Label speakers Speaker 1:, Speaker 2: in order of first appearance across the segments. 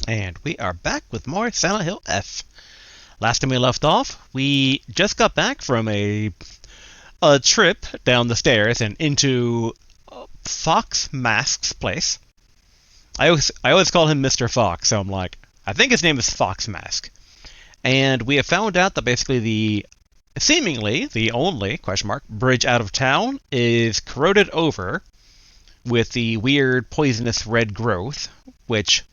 Speaker 1: And we are back with more Silent Hill F. Last time we left off, we just got back from a trip down the stairs and into Fox Mask's place. I always call him Mr. Fox, so I'm like, I think his name is Fox Mask. And we have found out that basically seemingly the only, bridge out of town is corroded over with the weird poisonous red growth, which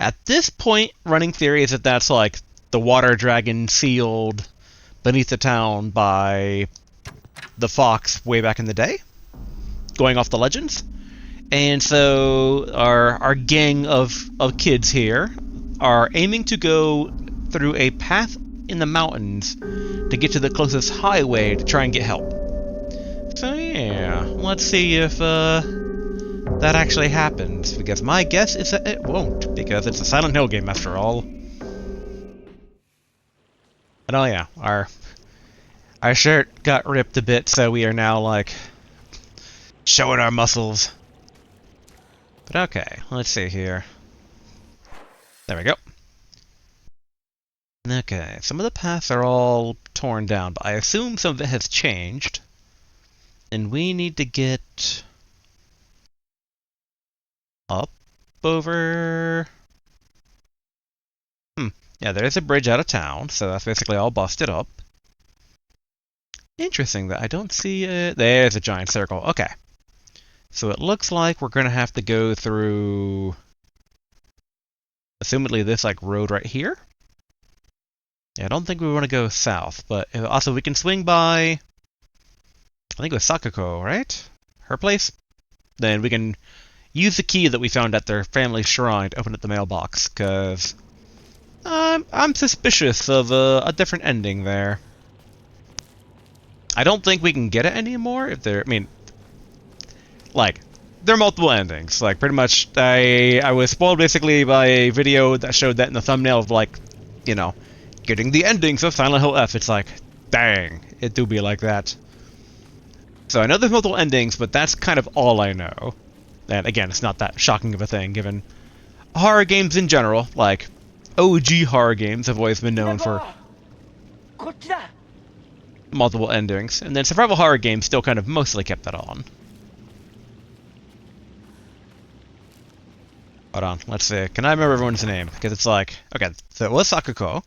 Speaker 1: at this point, running theory is that that's like the water dragon sealed beneath the town by the fox way back in the day, going off the legends. And so our gang of kids here are aiming to go through a path in the mountains to get to the closest highway to try and get help. So yeah, let's see if that actually happens, because my guess is that it won't, because it's a Silent Hill game after all. But oh yeah, our shirt got ripped a bit, so we are now like showing our muscles. But okay, let's see here. There we go. Okay, some of the paths are all torn down, but I assume some of it has changed. And we need to get up over... Yeah, there's a bridge out of town, so that's basically all busted up. Interesting that I don't see it. There's a giant circle. Okay. So it looks like we're going to have to go through... assumedly this, like, road right here. Yeah, I don't think we want to go south, but also we can swing by... I think it was Sakako, right? Her place? Then we can use the key that we found at their family shrine to open up the mailbox, because... I'm suspicious of a different ending there. I don't think we can get it anymore if there... I mean... Like, there are multiple endings. Like, pretty much, I was spoiled basically by a video that showed that in the thumbnail of, like, you know, getting the endings of Silent Hill F. It's like, dang, it do be like that. So I know there's multiple endings, but that's kind of all I know. And again, it's not that shocking of a thing, given horror games in general, like OG horror games have always been known for multiple endings, and then survival horror games still kind of mostly kept that on. Hold on, let's see. Can I remember everyone's name? Because it's like, okay, so it was Sakako.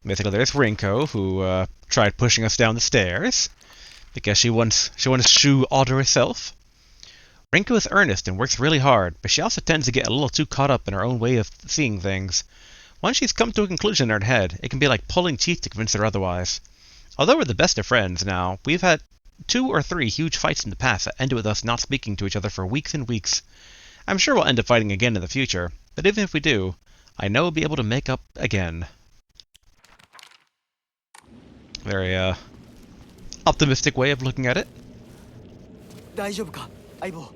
Speaker 1: Basically, there's Rinko, who tried pushing us down the stairs because she wants Shu all to herself. Rinko is earnest and works really hard, but she also tends to get a little too caught up in her own way of seeing things. Once she's come to a conclusion in her head, it can be like pulling teeth to convince her otherwise. Although we're the best of friends now, we've had 2 or 3 huge fights in the past that ended with us not speaking to each other for weeks and weeks. I'm sure we'll end up fighting again in the future, but even if we do, I know we'll be able to make up again. Very, optimistic way of looking at it.
Speaker 2: 大丈夫か、相棒。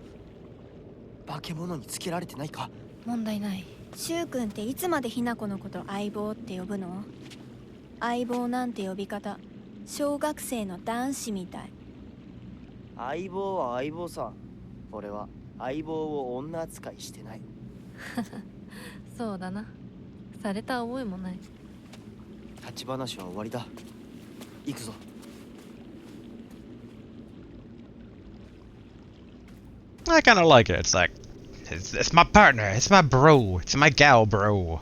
Speaker 2: 化け物につけられてないか。
Speaker 3: 問題ない。シュウ君っていつまでひなこのこと相棒って呼ぶの？相棒なんて呼び方、小学生の男子みたい。
Speaker 2: 相棒は相棒さ。俺は相棒を女扱いしてない。
Speaker 4: そうだな。された覚えもない。
Speaker 2: 立ち話は終わりだ。行くぞ。
Speaker 1: I kind of like it. It's like, it's my partner, it's my bro, it's my gal bro.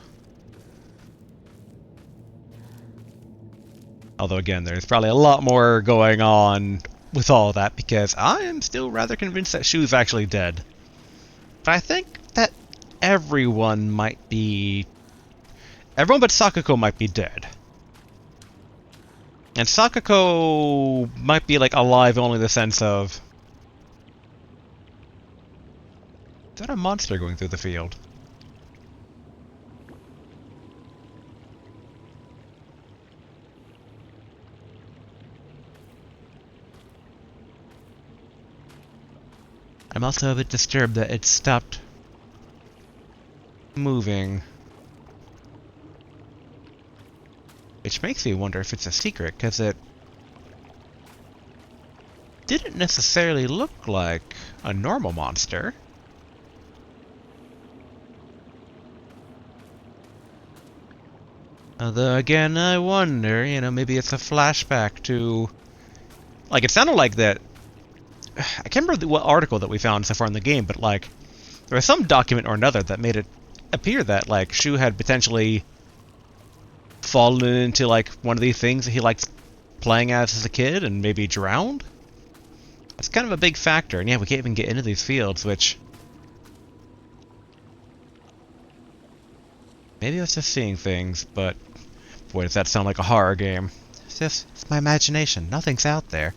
Speaker 1: Although again, there's probably a lot more going on with all that, because I am still rather convinced that Shu's actually dead. But I think that everyone but Sakako might be dead. And Sakako might be like alive only in the sense of... Is that a monster going through the field? I'm also a bit disturbed that it stopped moving. Which makes me wonder if it's a secret, because it didn't necessarily look like a normal monster. Although, again, I wonder, maybe it's a flashback to... Like, it sounded like that... I can't remember what article that we found so far in the game, but, like, there was some document or another that made it appear that, like, Shu had potentially fallen into, like, one of these things that he liked playing as a kid and maybe drowned? That's kind of a big factor, and yeah, we can't even get into these fields, which... Maybe I was just seeing things, but... Boy, does that sound like a horror game. It's my imagination. Nothing's out there.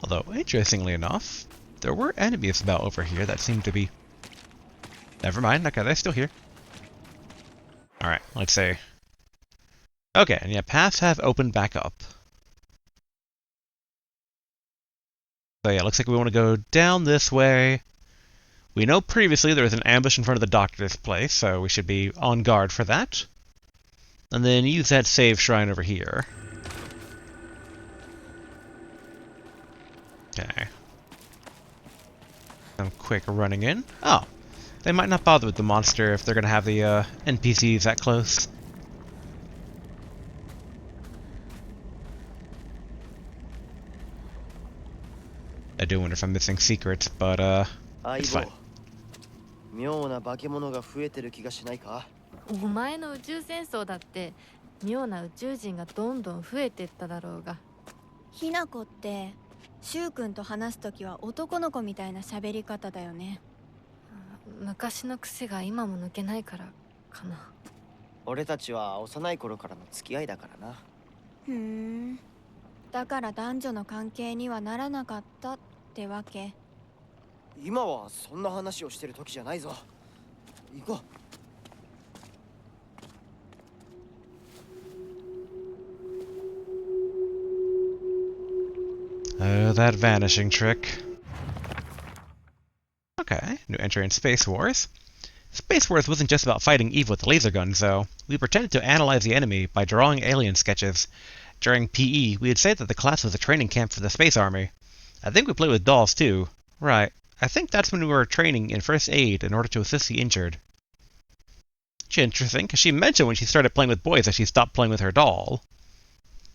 Speaker 1: Although, interestingly enough, there were enemies about over here that seemed to be... Never mind, okay, they're still here. Alright, let's see. Okay, and yeah, paths have opened back up. So yeah, looks like we want to go down this way. We know previously there was an ambush in front of the doctor's place, so we should be on guard for that. And then use that save shrine over here. Okay. Some quick running in. Oh, they might not bother with the monster if they're going to have the NPCs that close. I do wonder if I'm missing secrets, but it's fine.
Speaker 2: 妙な化け物が増えてる気がしないか？
Speaker 4: お前の宇宙戦争だって妙な宇宙人がどんどん増えてっただろうが。
Speaker 3: ひなこってしゅうくんと話すときは男の子みたいな喋り方だよね。
Speaker 4: 昔の癖が今も抜けないからかな。
Speaker 2: 俺たちは幼い頃からの付き合いだからな。
Speaker 3: ふーん。だから男女の関係にはならなかったってわけ。
Speaker 2: 今はそんな話をしてる時じゃないぞ。行こう。
Speaker 1: Oh, that vanishing trick. Okay, new entry in Space Wars. Space Wars wasn't just about fighting evil with laser guns, though. We pretended to analyze the enemy by drawing alien sketches. During PE, we had said that the class was a training camp for the Space Army. I think we played with dolls, too. Right. I think that's when we were training in first aid in order to assist the injured. Which is interesting, because she mentioned when she started playing with boys that she stopped playing with her doll.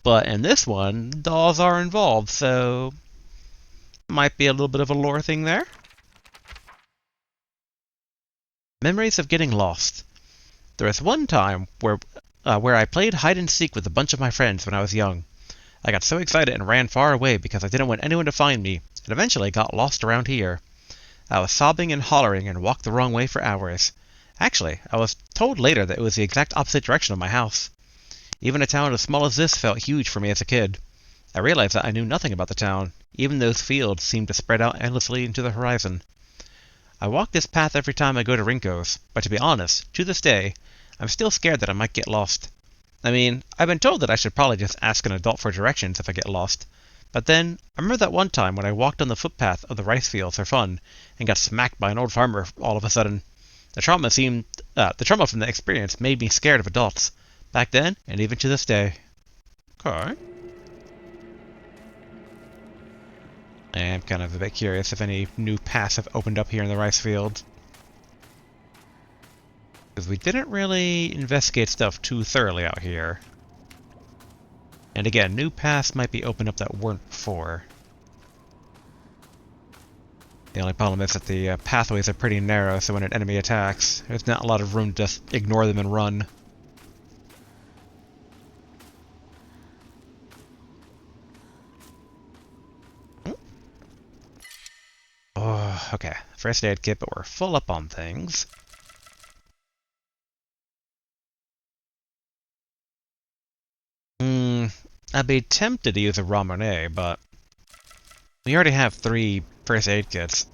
Speaker 1: But in this one, dolls are involved, so... Might be a little bit of a lore thing there. Memories of getting lost. There was one time where I played hide-and-seek with a bunch of my friends when I was young. I got so excited and ran far away because I didn't want anyone to find me, and eventually got lost around here. I was sobbing and hollering and walked the wrong way for hours. Actually, I was told later that it was the exact opposite direction of my house. Even a town as small as this felt huge for me as a kid. I realized that I knew nothing about the town. Even those fields seemed to spread out endlessly into the horizon. I walk this path every time I go to Rinko's, but to be honest, to this day, I'm still scared that I might get lost. I mean, I've been told that I should probably just ask an adult for directions if I get lost. But then, I remember that one time when I walked on the footpath of the rice fields for fun, and got smacked by an old farmer all of a sudden. The trauma from the experience made me scared of adults. Back then, and even to this day. Okay. I'm kind of a bit curious if any new paths have opened up here in the rice field. Because we didn't really investigate stuff too thoroughly out here. And again, new paths might be opened up that weren't before. The only problem is that the pathways are pretty narrow, so when an enemy attacks, there's not a lot of room to just ignore them and run. Oh, okay. First aid kit, but we're full up on things. I'd be tempted to use a Ramune, but we already have 3 first aid kits.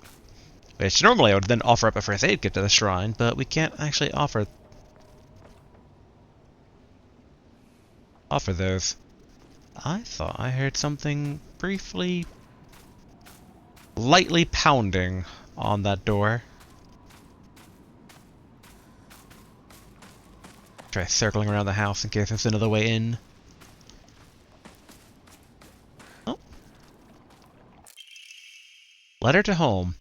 Speaker 1: Which normally I would then offer up a first aid kit to the shrine, but we can't actually offer those. I thought I heard something briefly lightly pounding on that door. Try circling around the house in case there's another way in. Oh. Letter to home.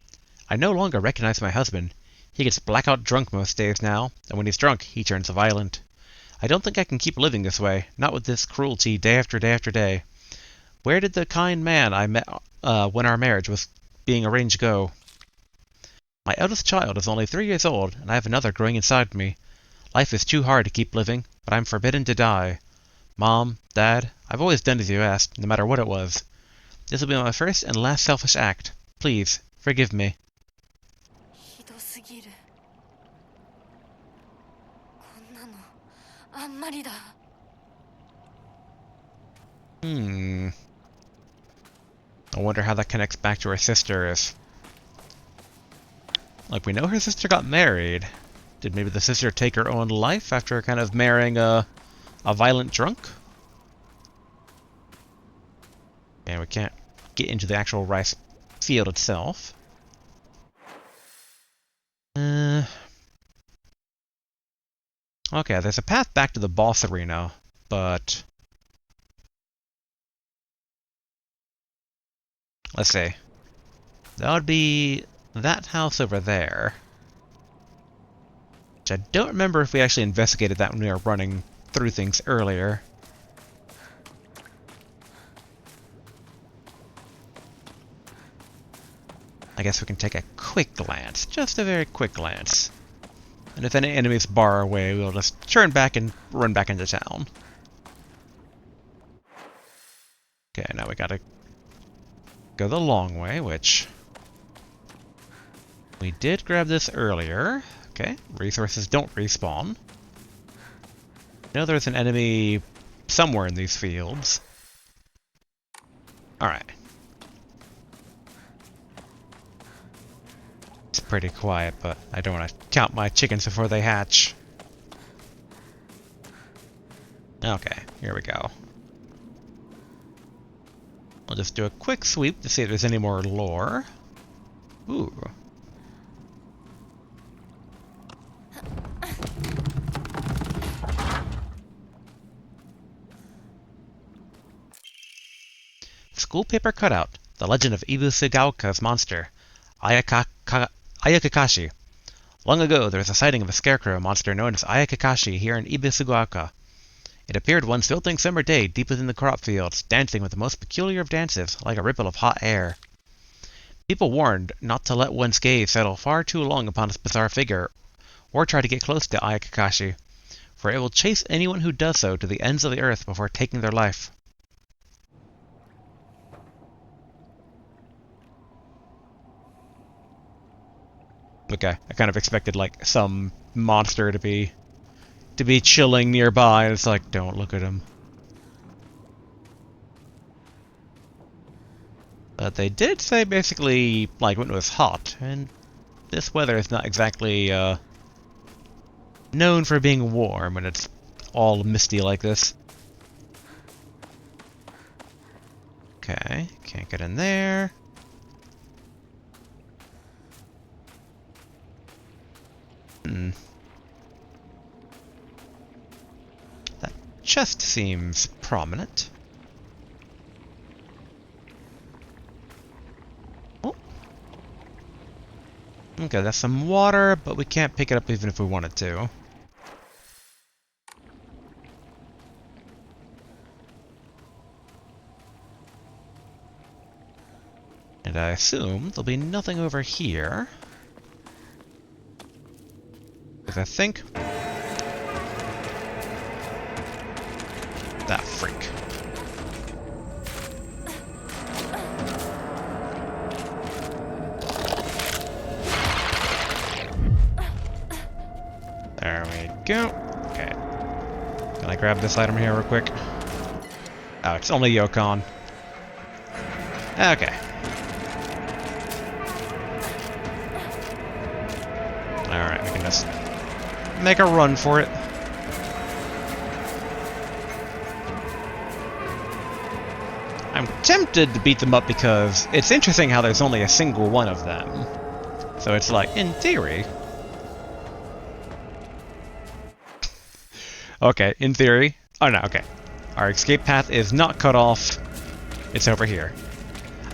Speaker 1: I no longer recognize my husband. He gets blackout drunk most days now, and when he's drunk, he turns violent. I don't think I can keep living this way, not with this cruelty day after day after day. Where did the kind man I met when our marriage was being arranged go? My eldest child is only 3 years old, and I have another growing inside me. Life is too hard to keep living, but I'm forbidden to die. Mom, Dad, I've always done as you asked, no matter what it was. This will be my first and last selfish act. Please, forgive me.
Speaker 4: ひどすぎる。こんなのあんまりだ。
Speaker 1: I wonder how that connects back to her sister if... Like, we know her sister got married. Did maybe the sister take her own life after kind of marrying a violent drunk? And we can't get into the actual rice field itself. Okay, there's a path back to the boss arena, but... Let's see. That would be that house over there. Which I don't remember if we actually investigated that when we were running through things earlier. I guess we can take a quick glance. Just a very quick glance. And if any enemies bar our way, we'll just turn back and run back into town. Okay, now we gotta go the long way, which... We did grab this earlier. Okay, resources don't respawn. I know there's an enemy somewhere in these fields. Alright. It's pretty quiet, but I don't want to count my chickens before they hatch. Okay, here we go. I'll just do a quick sweep to see if there's any more lore. Ooh. School paper cutout. The legend of Ibusugaoka's monster, Ayakakashi. Long ago, there was a sighting of a scarecrow monster known as Ayakakashi here in Ibusugaoka. It appeared one sweltering summer day deep within the crop fields, dancing with the most peculiar of dances, like a ripple of hot air. People warned not to let one's gaze settle far too long upon this bizarre figure, or try to get close to Ayakakashi, for it will chase anyone who does so to the ends of the earth before taking their life. Okay, I kind of expected like some monster to be chilling nearby, and it's like, don't look at him. But they did say basically, like, when it was hot, and this weather is not exactly known for being warm when it's all misty like this. Okay, can't get in there. That chest seems prominent. Oh. Okay, that's some water, but we can't pick it up even if we wanted to. And I assume there'll be nothing over here. Because I think... that freak. There we go. Okay. Can I grab this item here real quick? Oh, it's only Yokon. Okay. Alright, we can just make a run for it. I'm tempted to beat them up because it's interesting how there's only a single one of them. So it's like, in theory... Okay, in theory... Oh no, okay. Our escape path is not cut off. It's over here.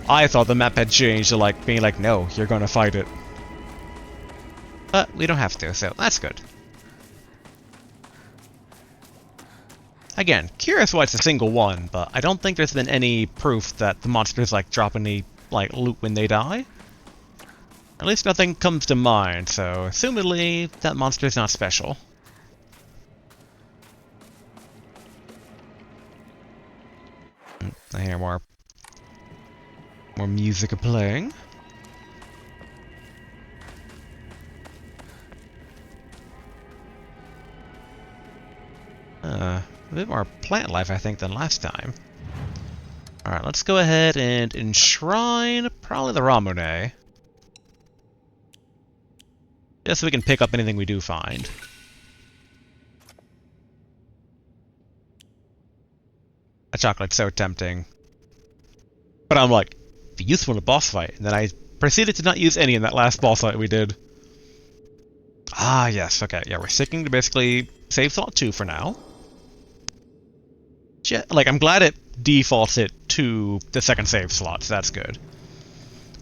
Speaker 1: I thought the map had changed to like being like, no, you're gonna fight it. But we don't have to, so that's good. Again, curious why it's a single one, but I don't think there's been any proof that the monsters, like, drop any, like, loot when they die. At least nothing comes to mind, so assumedly that monster's not special. I hear more music playing. A bit more plant life, I think, than last time. Alright, let's go ahead and enshrine probably the Ramune. Just so we can pick up anything we do find. A chocolate's so tempting. But I'm like, be useful in a boss fight. And then I proceeded to not use any in that last boss fight we did. Ah, yes, okay. Yeah, we're sticking to basically save slot 2 for now. Like, I'm glad it defaults it to the second save slot, so that's good.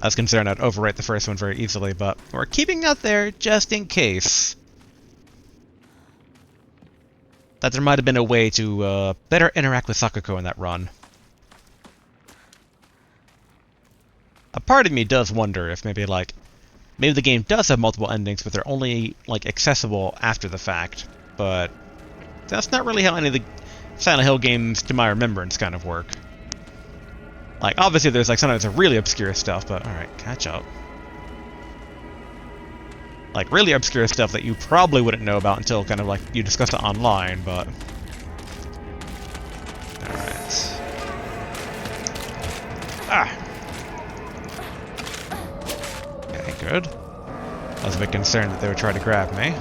Speaker 1: I was concerned I'd overwrite the first one very easily, but we're keeping that there just in case. That there might have been a way to better interact with Sakuko in that run. A part of me does wonder if maybe the game does have multiple endings, but they're only, like, accessible after the fact. But that's not really how any of the Silent Hill games, to my remembrance, kind of work. Like, obviously there's, like, sometimes really obscure stuff, but alright, catch up. Like, really obscure stuff that you probably wouldn't know about until kind of, like, you discuss it online, but... Alright. Ah! Okay, good. I was a bit concerned that they would try to grab me.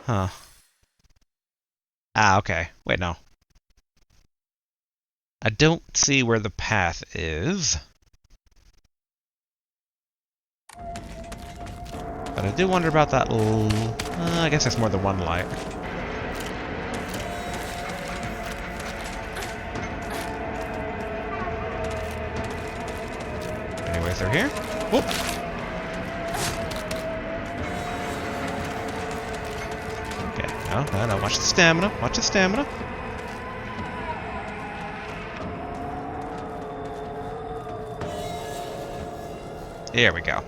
Speaker 1: Huh. Ah, okay. Wait, no. I don't see where the path is. But I do wonder about that I guess there's more than one light. Anyways, they're here. Whoop! No, watch the stamina. Watch the stamina. There we go.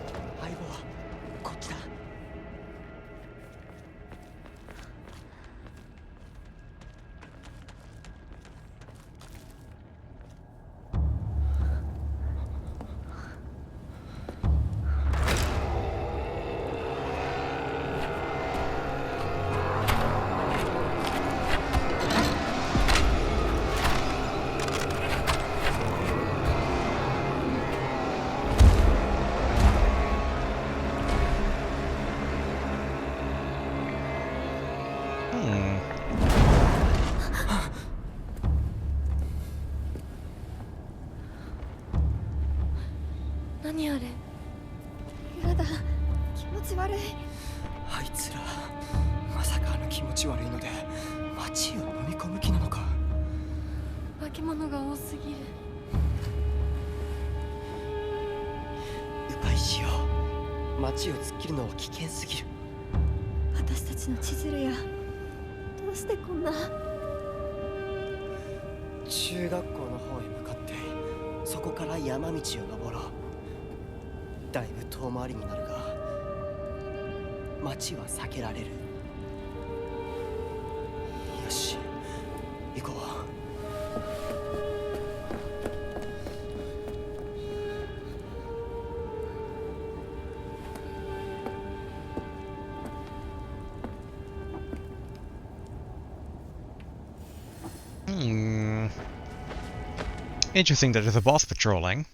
Speaker 1: Interesting that there's a boss patrolling.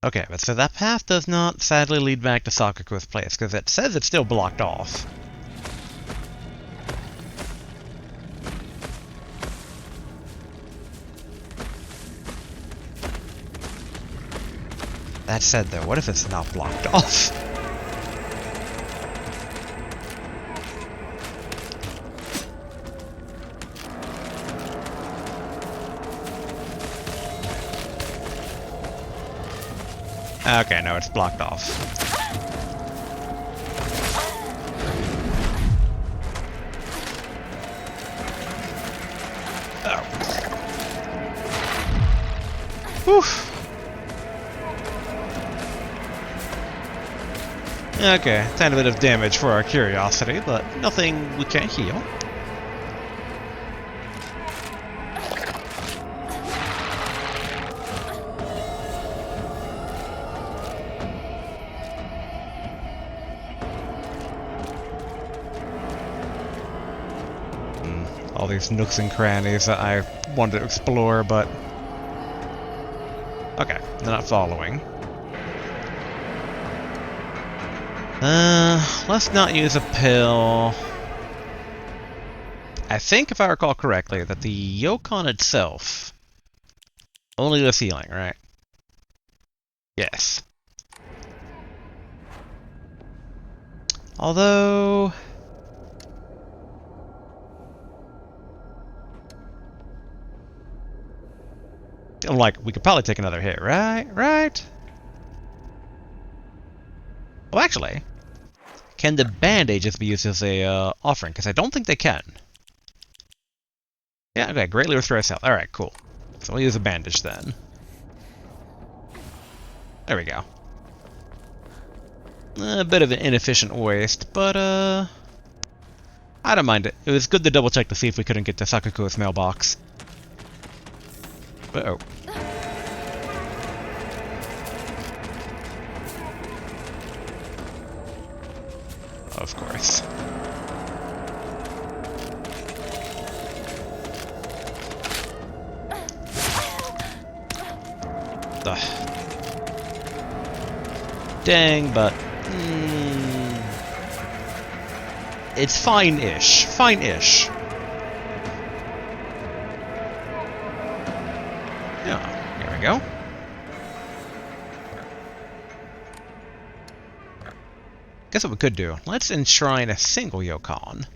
Speaker 1: Okay, but so that path does not sadly lead back to Sakuko's place, because it says it's still blocked off. That said though, what if it's not blocked off? Okay, no, it's blocked off. Oh. Whew. Okay, tiny bit of damage for our curiosity, but nothing we can't heal. All these nooks and crannies that I wanted to explore, but... Okay, they're not following. Let's not use a pill. I think, if I recall correctly, that the Yokon itself only does healing, right? Yes. Although... like, we could probably take another hit, right? Right? Well, actually, can the bandages be used as a offering? Because I don't think they can. Yeah, okay, greatly restores health. Alright, cool. So we'll use a bandage then. There we go. A bit of an inefficient waste, but I don't mind it. It was good to double check to see if we couldn't get to Sakaku's mailbox. Uh-oh. Of course. Ugh. Dang, but... it's fine-ish. Fine-ish. Yeah, here we go. Guess what we could do? Let's enshrine a single Yokon.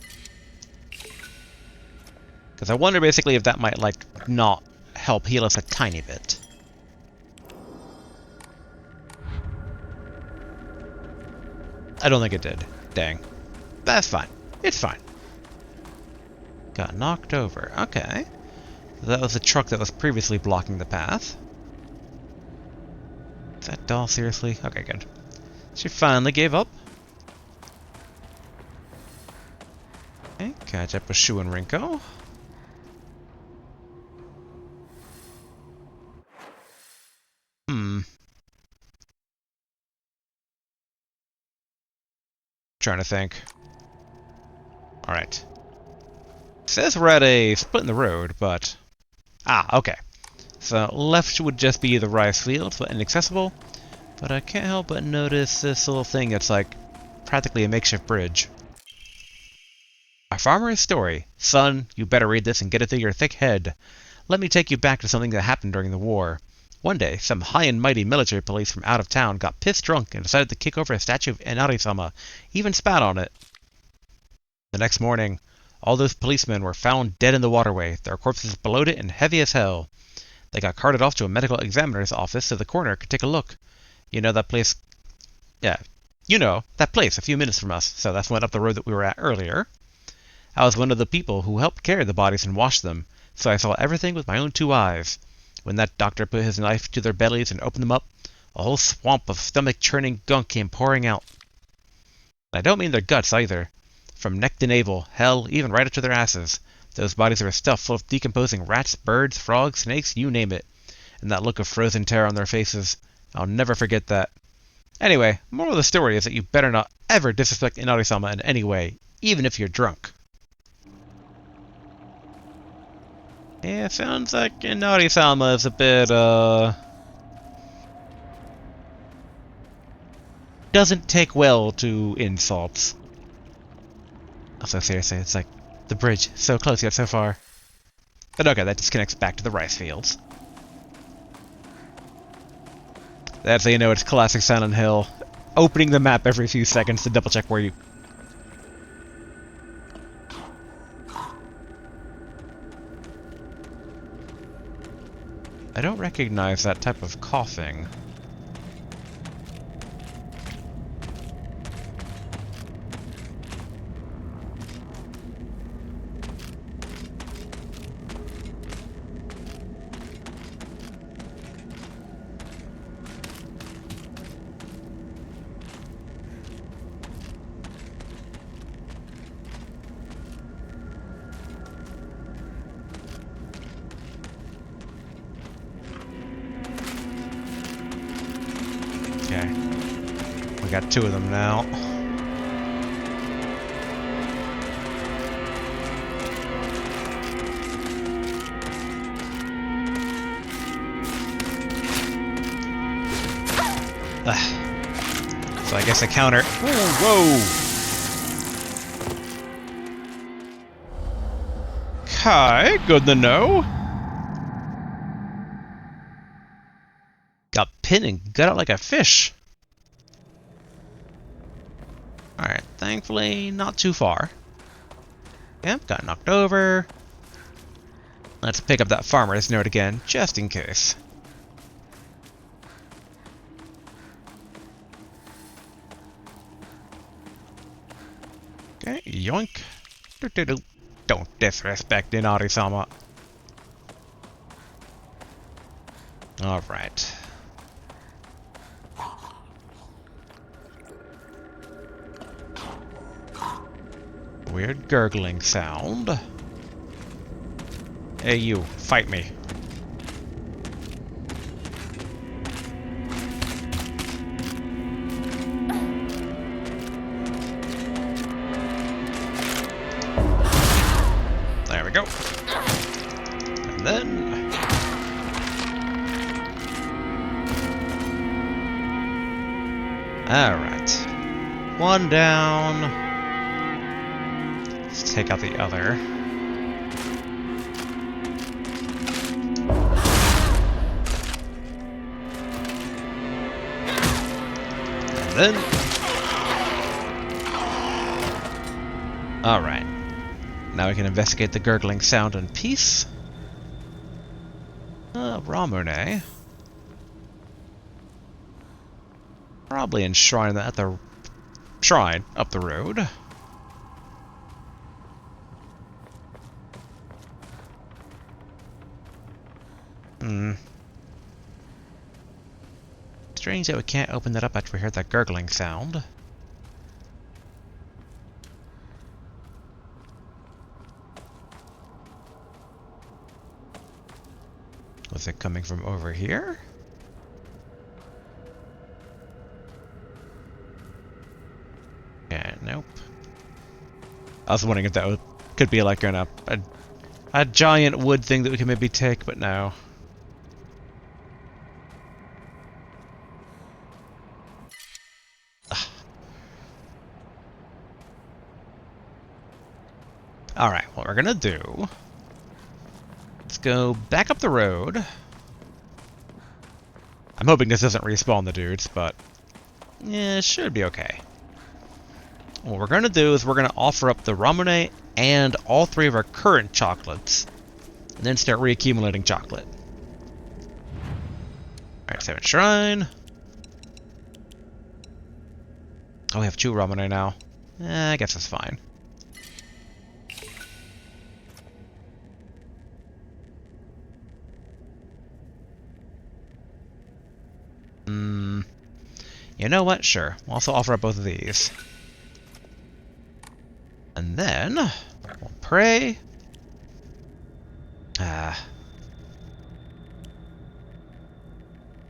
Speaker 1: Because I wonder basically if that might, like, not help heal us a tiny bit. I don't think it did. Dang. That's fine. It's fine. Got knocked over. Okay. That was the truck that was previously blocking the path. Is that doll seriously? Okay, good. She finally gave up. Okay, catch up with Shu and Rinko. Trying to think. Alright. Says we're at a split in the road, but... Ah, okay. So left would just be the rice fields, but inaccessible. But I can't help but notice this little thing that's like practically a makeshift bridge. A farmer's story. Son, you better read this and get it through your thick head. Let me take you back to something that happened during the war. One day, some high and mighty military police from out of town got pissed drunk and decided to kick over a statue of Inari-sama, even spat on it. The next morning, all those policemen were found dead in the waterway, their corpses bloated and heavy as hell. They got carted off to a medical examiner's office so the coroner could take a look. You know that place... Yeah, you know, that place a few minutes from us, so that's one up the road that we were at earlier. I was one of the people who helped carry the bodies and wash them, so I saw everything with my own 2 eyes. When that doctor put his knife to their bellies and opened them up, a whole swamp of stomach-churning gunk came pouring out. And I don't mean their guts, either. From neck to navel, hell, even right up to their asses. Those bodies were stuffed full of decomposing rats, birds, frogs, snakes, you name it. And that look of frozen terror on their faces. I'll never forget that. Anyway, moral of the story is that you better not ever disrespect Inari-sama in any way, even if you're drunk. Yeah, sounds like Inari-sama is a bit, doesn't take well to insults. Also, seriously, it's like the bridge, so close yet so far. But okay, that disconnects back to the rice fields. That's how you know it's classic Silent Hill. Opening the map every few seconds to double check where you... I don't recognize that type of coughing. We got 2 of them now. So I guess I counter. Whoa! Okay, good to know. Got pinned and gut out like a fish. Alright, thankfully not too far. Yep, got knocked over. Let's pick up that farmer's note again, just in case. Okay, yoink. Doo-doo-doo. Don't disrespect Inari-sama. Alright. Weird gurgling sound. Hey you, fight me. There we go. And then... Alright. One down. Let's take out the other. And then... Alright. Now we can investigate the gurgling sound in peace. Ramune. Probably enshrined at the shrine up the road. Strange that we can't open that up after we heard that gurgling sound. Was it coming from over here? Yeah, nope. I was wondering if that could be like a giant wood thing that we could maybe take, but no. Alright, what we're gonna do... Let's go back up the road. I'm hoping this doesn't respawn the dudes, but... Yeah, it should be okay. What we're gonna do is we're gonna offer up the Ramune and all 3 of our current chocolates. And then start reaccumulating chocolate. Alright, 7 shrine. Oh, we have 2 Ramune now. I guess that's fine. You know what? Sure. We'll also offer up both of these. And then we'll pray.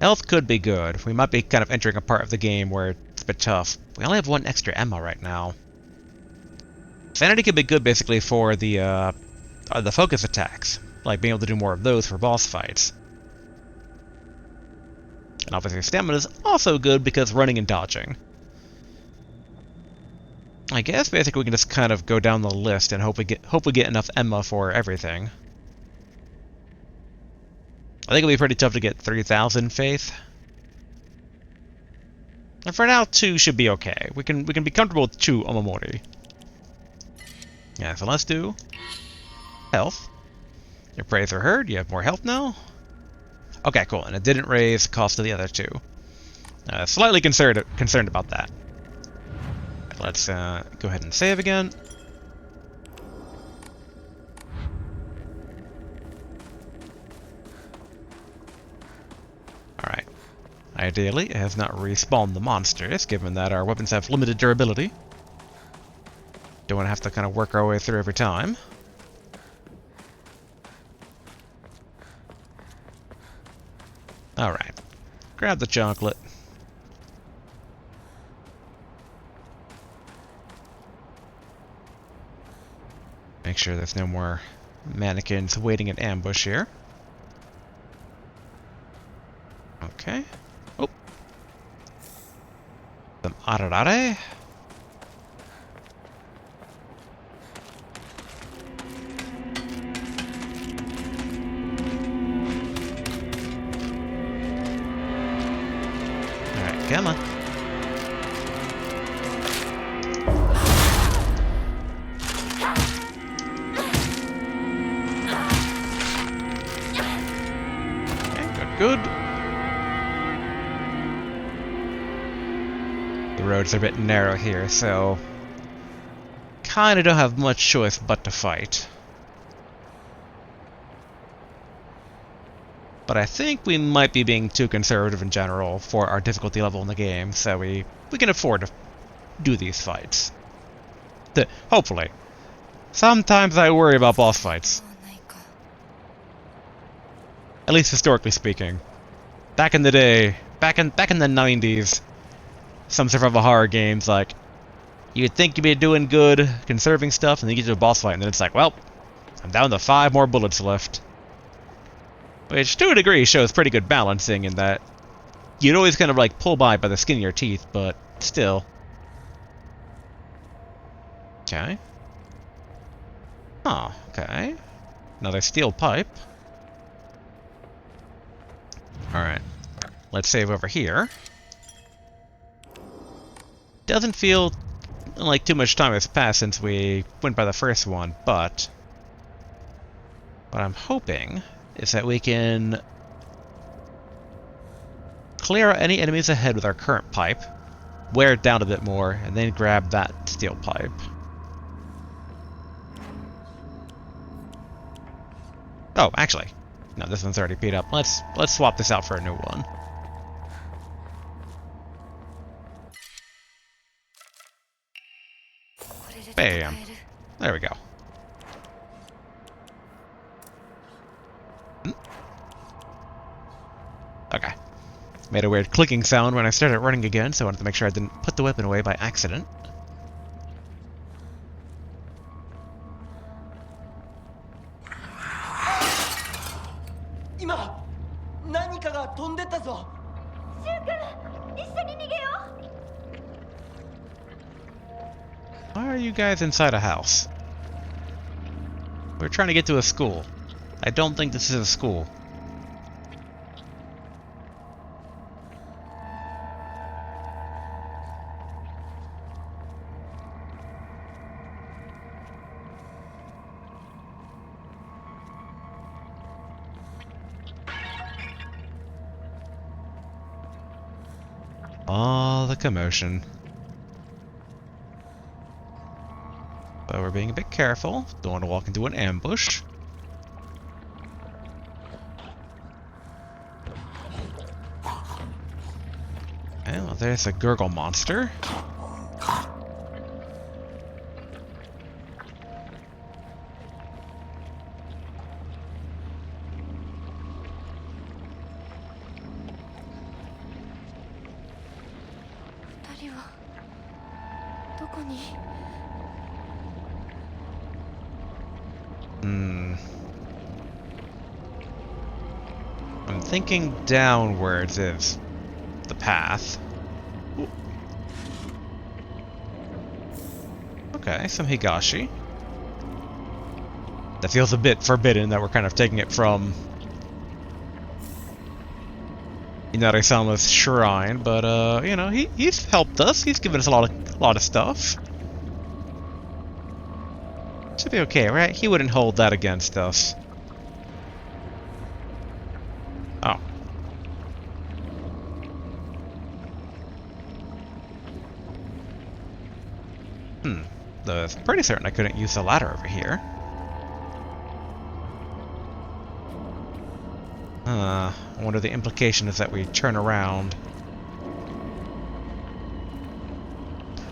Speaker 1: Health could be good. We might be kind of entering a part of the game where it's a bit tough. We only have 1 extra Emma right now. Sanity could be good basically for the focus attacks, like being able to do more of those for boss fights. And obviously stamina is also good because running and dodging. I guess basically we can just kind of go down the list and hope we get enough Emma for everything. I think it'll be pretty tough to get 3,000 faith. And for now, 2 should be okay. We can be comfortable with 2 Omamori. Yeah, so let's do health. Your prayers are heard. You have more health now. Okay, cool. And it didn't raise the cost of the other 2. Slightly concerned about that. Let's go ahead and save again. Alright. Ideally, it has not respawned the monsters, given that our weapons have limited durability. Don't want to have to kind of work our way through every time. Alright. Grab the chocolate. make sure there's no more mannequins waiting in ambush here. Okay. Oh. Some ararare. Alright, come on. Good. The roads are a bit narrow here, so kinda don't have much choice but to fight. But I think we might be being too conservative in general for our difficulty level in the game, so we can afford to do these fights. Hopefully. Sometimes I worry about boss fights. At least historically speaking. Back in the day, back in the 90s, some survival horror games, like, you'd think you'd be doing good, conserving stuff, and then you get to a boss fight, and then it's like, well, I'm down to 5 more bullets left. Which, to a degree, shows pretty good balancing in that you'd always kind of, like, pull by the skin of your teeth, but still. Okay. Oh, okay. Another steel pipe. Alright, let's save over here. Doesn't feel like too much time has passed since we went by the first one, but what I'm hoping is that we can clear out any enemies ahead with our current pipe, wear it down a bit more, and then grab that steel pipe. Oh, actually. No, this one's already beat up. Let's swap this out for a new one. Bam. There we go. Okay. Made a weird clicking sound when I started running again, so I wanted to make sure I didn't put the weapon away by accident. Why are you guys inside a house? We're trying to get to a school. I don't think this is a school. All the commotion. But we're being a bit careful. Don't want to walk into an ambush. Okay, well, there's a gurgle monster. I'm thinking downwards is the path. Ooh. Okay, some Higashi. That feels a bit forbidden that we're kind of taking it from Inari-sama's shrine, but you know, he's helped us. He's given us a lot of stuff. Should be okay, right? He wouldn't hold that against us. Oh. I was pretty certain I couldn't use the ladder over here. I wonder the implication is that we turn around.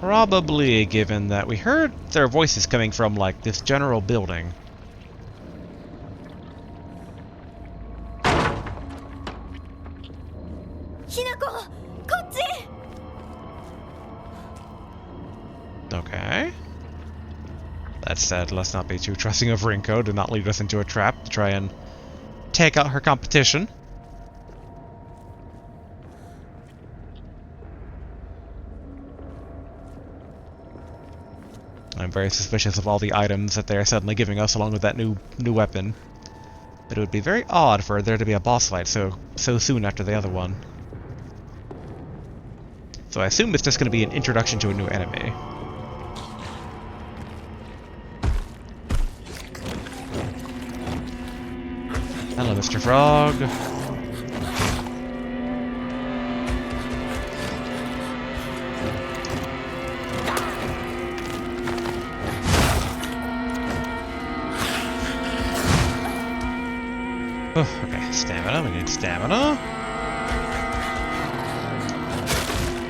Speaker 1: Probably, given that we heard their voices coming from, like, this general building.
Speaker 3: Hinako! Kotchi!
Speaker 1: Okay. That said, let's not be too trusting of Rinko to not lead us into a trap to try and take out her competition. I'm very suspicious of all the items that they are suddenly giving us along with that new weapon. But it would be very odd for there to be a boss fight so soon after the other one. So I assume it's just going to be an introduction to a new enemy. Hello, Mr. Frog. Oh, okay, stamina. We need stamina.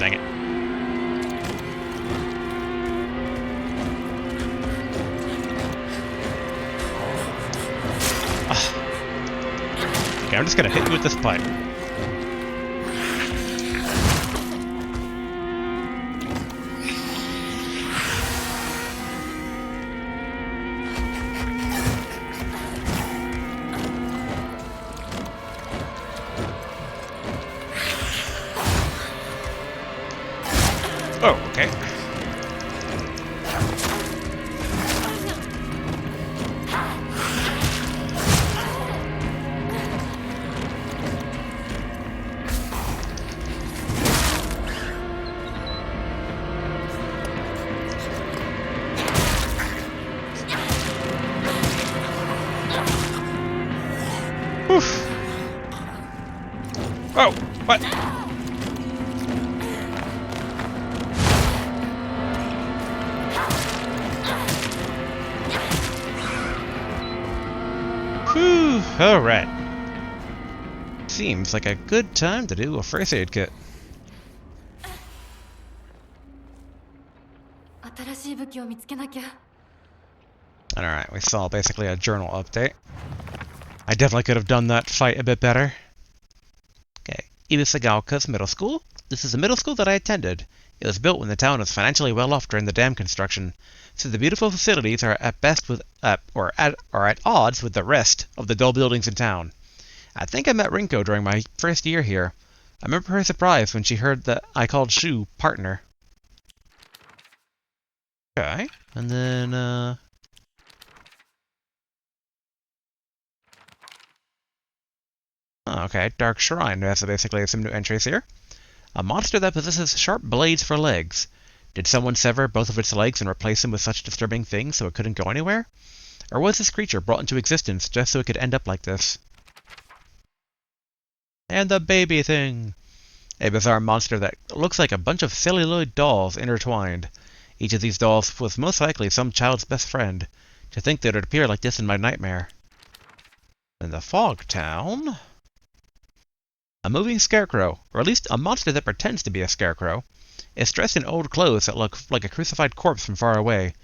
Speaker 1: Dang it. Okay, I'm just gonna hit you with this pipe. Oh, okay. Oof. Oh, what? Whew, alright. Seems like a good time to do a first aid kit.
Speaker 4: 新しい武器を見つけなきゃ。
Speaker 1: Alright, we saw basically a journal update. I definitely could have done that fight a bit better. Okay, Ibisagaoka's middle school. This is a middle school that I attended. It was built when the town was financially well off during the dam construction, so the beautiful facilities are at best with at odds with the rest of the dull buildings in town. I think I met Rinko during my first year here. I remember her surprise when she heard that I called Shu partner. Okay, and then oh, okay, Dark Shrine has basically some new entries here. A monster that possesses sharp blades for legs. Did someone sever both of its legs and replace them with such disturbing things so it couldn't go anywhere? Or was this creature brought into existence just so it could end up like this? And the baby thing! A bizarre monster that looks like a bunch of celluloid dolls intertwined. Each of these dolls was most likely some child's best friend. To think that it would appear like this in my nightmare. In the Fog Town... A moving scarecrow, or at least a monster that pretends to be a scarecrow, is dressed in old clothes that look like a crucified corpse from far away.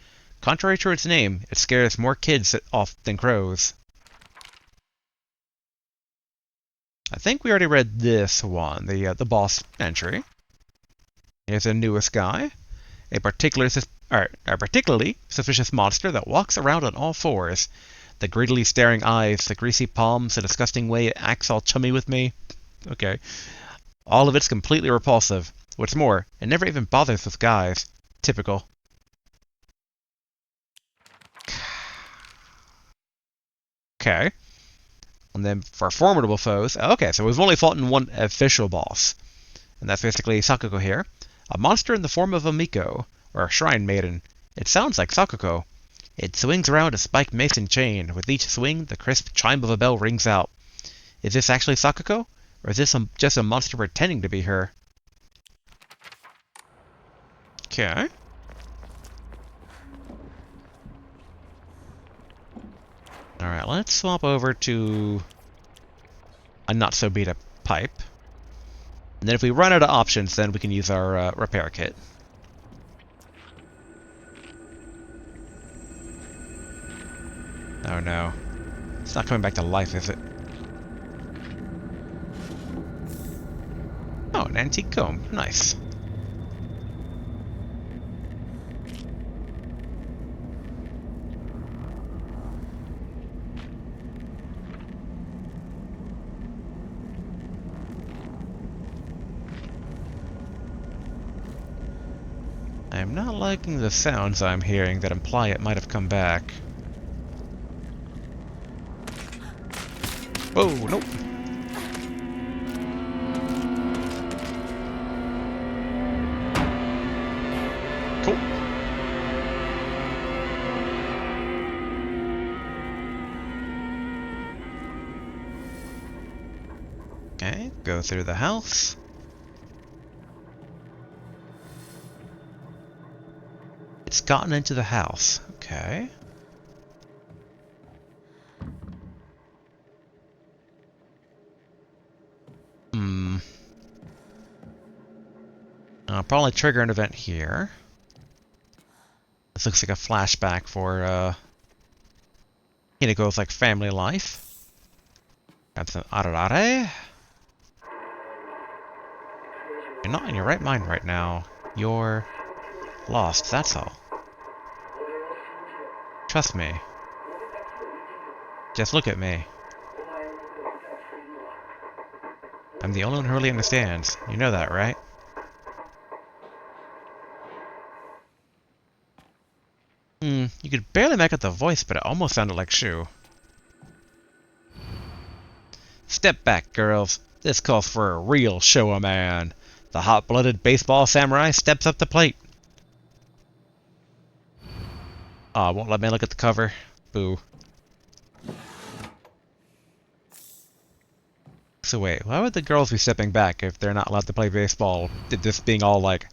Speaker 1: Contrary to its name, it scares more kids off than crows. I think we already read this one, the boss entry. Here's the newest guy. A particularly suspicious monster that walks around on all fours. The greedily staring eyes, the greasy palms, the disgusting way it acts all chummy with me. Okay. All of it's completely repulsive. What's more, it never even bothers with guys. Typical. Okay. And then for formidable foes, okay, so we've only fought in one official boss. And that's basically Sakuko here. A monster in the form of a Miko, or a shrine maiden. It sounds like Sakuko. It swings around a spiked mason chain. With each swing, the crisp chime of a bell rings out. Is this actually Sakuko? Or is this just a monster pretending to be her? Okay. Alright, let's swap over to a not-so-beat-up pipe. And then if we run out of options, then we can use our repair kit. Oh no. It's not coming back to life, is it? Oh, an antique comb. Nice. I'm not liking the sounds I'm hearing that imply it might have come back. Whoa, nope. Cool. Okay, go through the house. It's gotten into the house. Okay. I'll probably trigger an event here. This looks like a flashback for Hinako's like family life. Grab some ararare. You're not in your right mind right now. You're lost, that's all. Trust me. Just look at me. I'm the only one who really understands. You know that, right? You could barely make out the voice, but it almost sounded like Shu. Step back, girls. This calls for a real show man. The hot-blooded baseball samurai steps up to plate. Aw, won't let me look at the cover. Boo. So wait, why would the girls be stepping back if they're not allowed to play baseball? This being all like,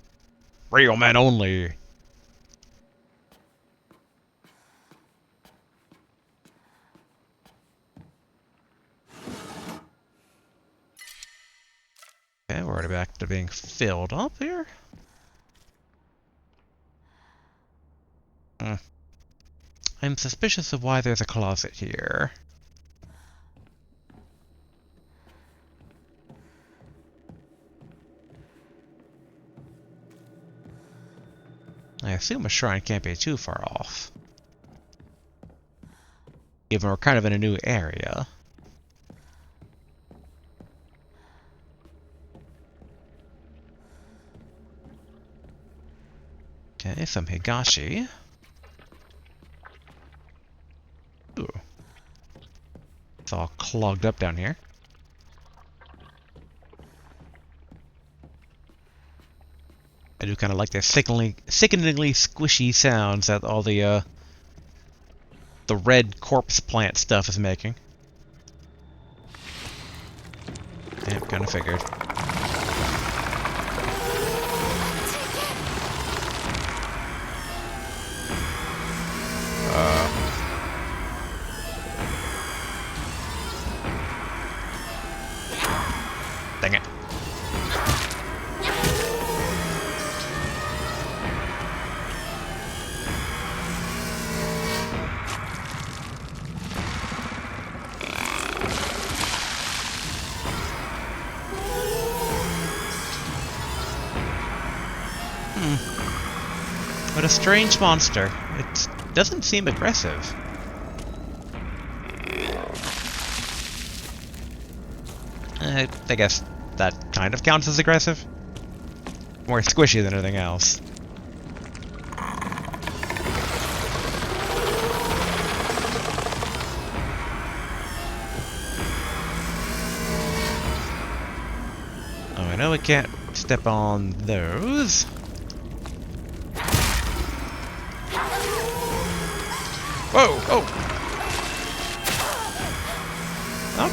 Speaker 1: real men only. Okay, we're already back to being filled up here. I'm suspicious of why there's a closet here. I assume a shrine can't be too far off. Given we're kind of in a new area. Okay, some Higashi. Ooh. It's all clogged up down here. I do kind of like the sickeningly squishy sounds that all the red corpse plant stuff is making. Yeah, kind of figured. Dang it. What a strange monster. It doesn't seem aggressive. I guess that kind of counts as aggressive. More squishy than anything else. Oh, I know we can't step on those. Whoa! Oh!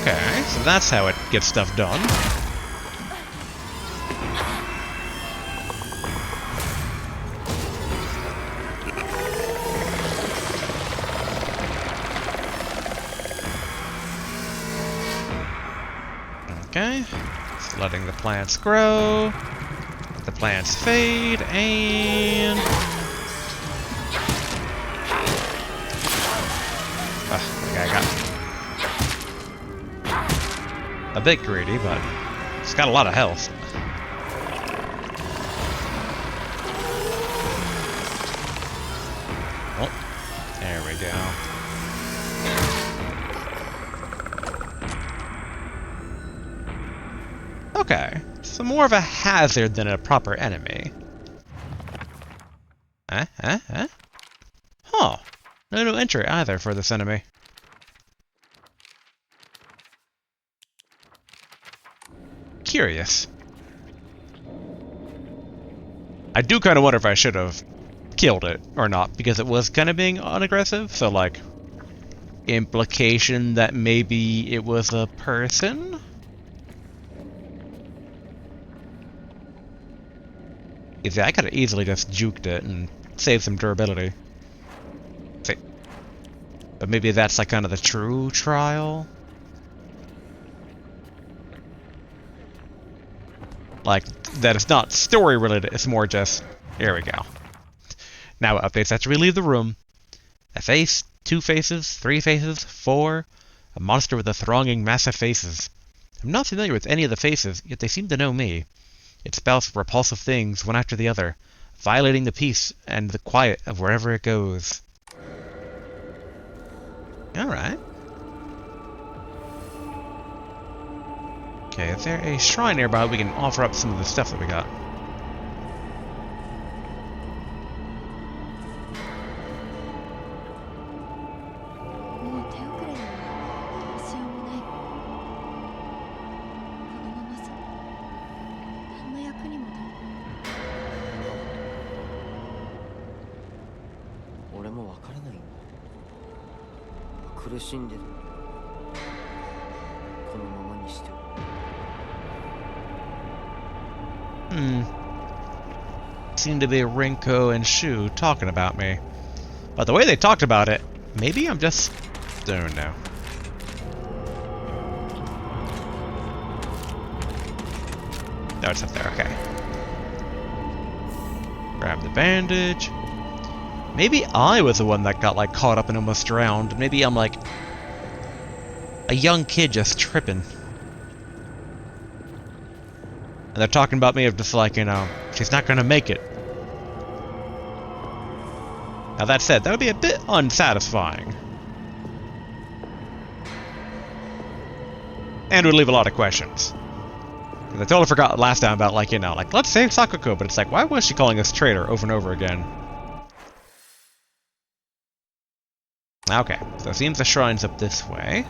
Speaker 1: Okay, so that's how it gets stuff done. Okay, just letting the plants grow, let the plants fade, and... okay, I got a bit greedy, but it's got a lot of health. Oh, there we go. Okay, so more of a hazard than a proper enemy. Huh. No new entry either for this enemy. Curious. I do kind of wonder if I should have killed it or not, because it was kind of being unaggressive, so like, implication that maybe it was a person? You see, I could have easily just juked it and saved some durability. See. But maybe that's like kind of the true trial? Like, that it's not story related, it's more just, here we go. Now it updates after we leave the room. A face, 2 faces, 3 faces, 4. A monster with a thronging mass of faces. I'm not familiar with any of the faces, yet they seem to know me. It spouts repulsive things, one after the other, violating the peace and the quiet of wherever it goes. Alright. Okay, is there a shrine nearby we can offer up some of the stuff that we got? Seemed to be Rinko and Shu talking about me. But the way they talked about it, maybe I'm just... I don't know. No, it's up there, okay. Grab the bandage. Maybe I was the one that got like caught up and almost drowned. Maybe I'm like a young kid just tripping. And they're talking about me of just like, you know, she's not gonna make it. Now that said, that would be a bit unsatisfying. And would leave a lot of questions. Because I totally forgot last time about like, you know, like, let's save Sakuko, but it's like, why was she calling us traitor over and over again? Okay, so it seems the shrine's up this way.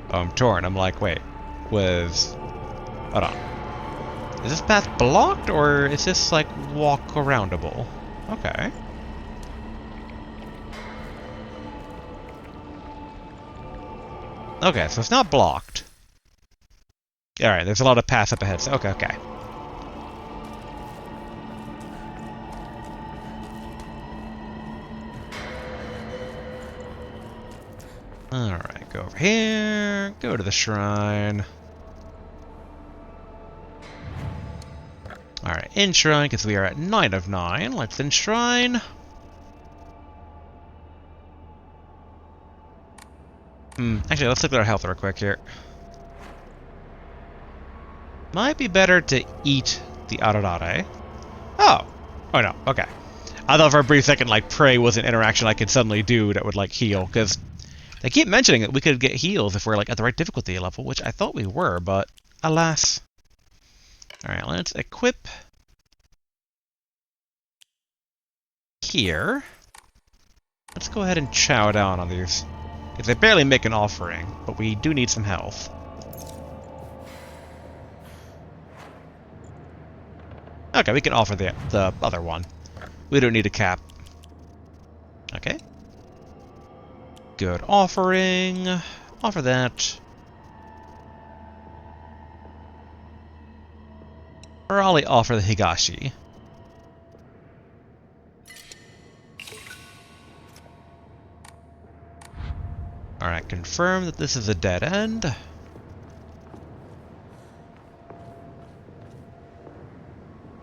Speaker 1: Oh, I'm torn. I'm like, wait, hold on. Is this path blocked, or is this, like, walk-aroundable? Okay. Okay, so it's not blocked. Alright, there's a lot of paths up ahead, so okay. Alright, go over here, go to the shrine. Alright, enshrine, because we are at 9 of 9. Let's enshrine. Actually, let's look at our health real quick here. Might be better to eat the Ararare. Oh! Oh no, okay. I thought for a brief second, like, pray was an interaction I could suddenly do that would, like, heal, because they keep mentioning that we could get heals if we're, like, at the right difficulty level, which I thought we were, but alas. Alright, let's equip here. Let's go ahead and chow down on these. Because they barely make an offering, but we do need some health. Okay, we can offer the other one. We don't need a cap. Okay. Good offering. Offer that. Or I'll offer the Higashi. Alright, confirm that this is a dead end.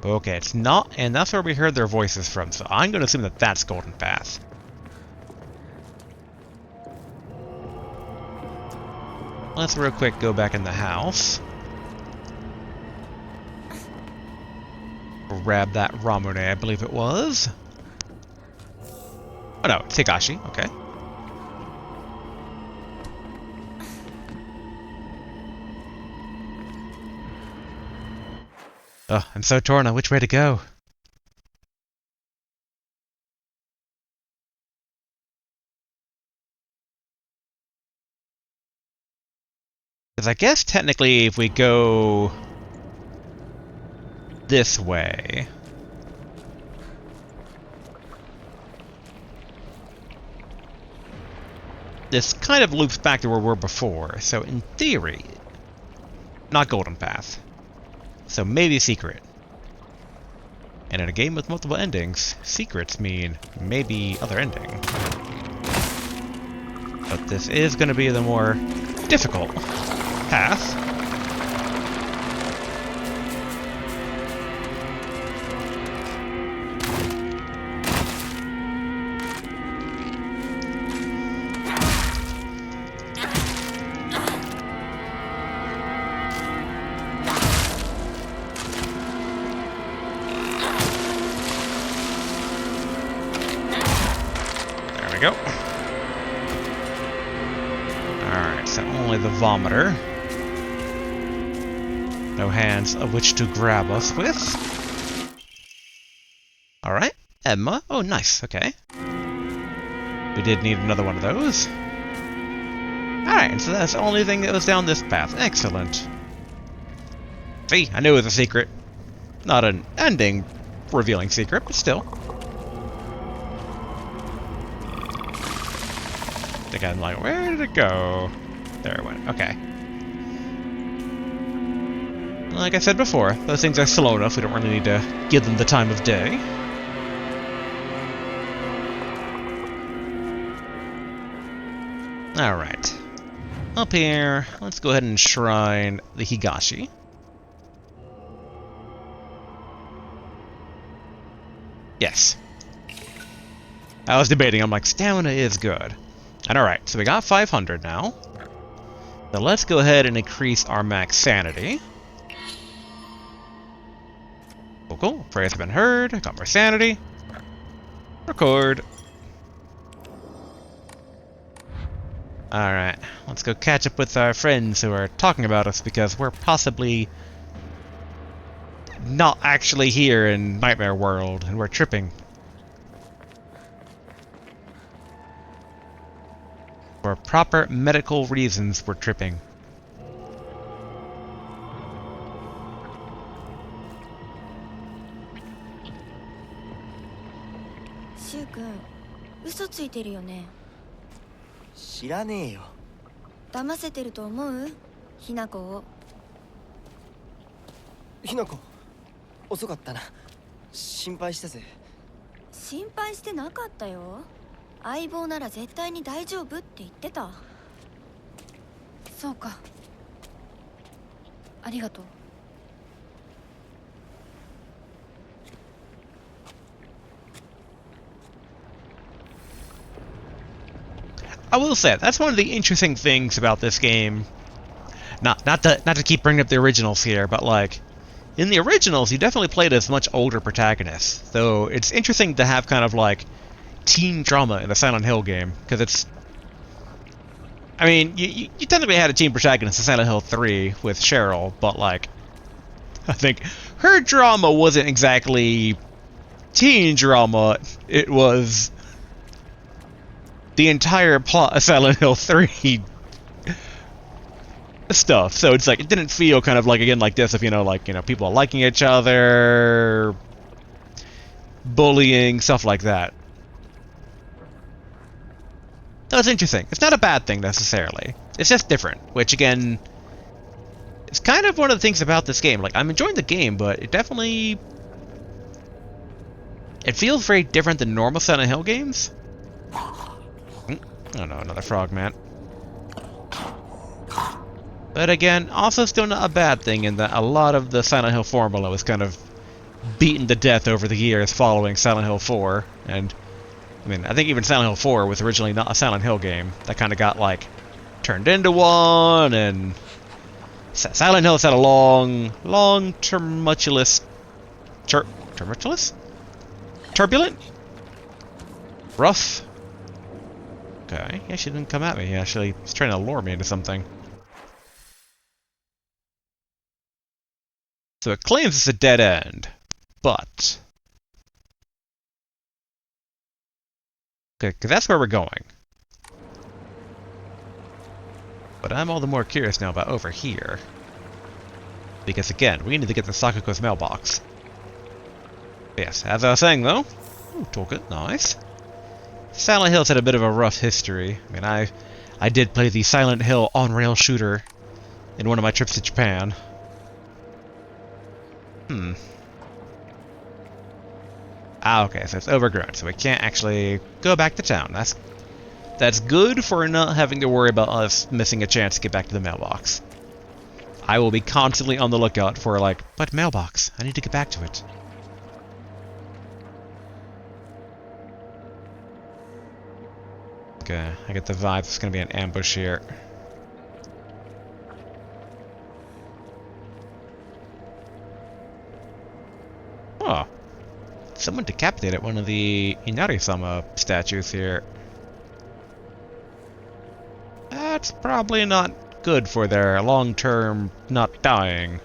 Speaker 1: Okay, it's not, and that's where we heard their voices from, so I'm going to assume that that's Golden Path. Let's real quick go back in the house. Grab that Ramune, I believe it was. Oh no, it's Higashi. Okay. Oh, I'm so torn on which way to go. Because I guess technically if we go this way, this kind of loops back to where we were before. So in theory, not Golden Path. So maybe Secret. And in a game with multiple endings, secrets mean maybe other ending. But this is going to be the more difficult path. Go. Alright, so only the vomiter. No hands of which to grab us with. Alright, Emma. Oh, nice, okay. We did need another one of those. Alright, so that's the only thing that was down this path. Excellent. See, I knew it was a secret. Not an ending revealing secret, but still. I'm like, where did it go? There it went. Okay. Like I said before, those things are slow enough, we don't really need to give them the time of day. Alright. Up here, let's go ahead and shrine the Higashi. Yes. I was debating, I'm like, stamina is good. And alright, so we got 500 now. So let's go ahead and increase our max sanity. Cool, cool. Prayers have been heard. Got more sanity. Record. Alright, let's go catch up with our friends who are talking about us because we're possibly not actually here in Nightmare World and we're tripping. For proper medical reasons, we're tripping.
Speaker 3: Shu-kun, 嘘ついてるよね。
Speaker 2: 知らねえよ。
Speaker 3: 騙せてると思う？ひなこを。
Speaker 2: ひなこ、遅かったな。心配したぜ。
Speaker 3: 心配してなかったよ。相棒なら絶対に大丈夫って言ってた。
Speaker 4: そうか。ありがとう。
Speaker 1: I will say, that's one of the interesting things about this game. Not to keep bringing up the originals here, but like, in the originals, you definitely played as much older protagonists. So it's interesting to have kind of like teen drama in a Silent Hill game, because it's... I mean, you technically had a teen protagonist in Silent Hill 3 with Cheryl, but like, I think her drama wasn't exactly teen drama, it was the entire plot of Silent Hill 3 stuff. So it's like, it didn't feel kind of like, again, like this, if, you know, like, you know, people liking each other, bullying, stuff like that. That's interesting. It's not a bad thing, necessarily. It's just different, which, again, is kind of one of the things about this game. Like, I'm enjoying the game, but it definitely... it feels very different than normal Silent Hill games. Oh no, another frog man. But again, also still not a bad thing in that a lot of the Silent Hill formula was kind of beaten to death over the years following Silent Hill 4, and... I mean, I think even Silent Hill 4 was originally not a Silent Hill game. That kind of got, like, turned into one, and... Silent Hill has had a long, tumultuous... Turbulent? Rough Okay. Yeah, she didn't come at me. Actually, she's trying to lure me into something. So it claims it's a dead end, but... Okay, because that's where we're going. But I'm all the more curious now about over here. Because again, we need to get to Sakuko's mailbox. Yes, as I was saying though... Ooh, toolkit, nice. Silent Hill's had a bit of a rough history. I mean, I did play the Silent Hill on-rail shooter in one of my trips to Japan. Ah, okay, so it's overgrown, so we can't actually go back to town. That's good for not having to worry about us missing a chance to get back to the mailbox. I will be constantly on the lookout for, like, but mailbox, I need to get back to it. Okay, I get the vibe it's gonna be an ambush here. Oh. Someone decapitated one of the Inari-sama statues here. That's probably not good for their long-term not dying.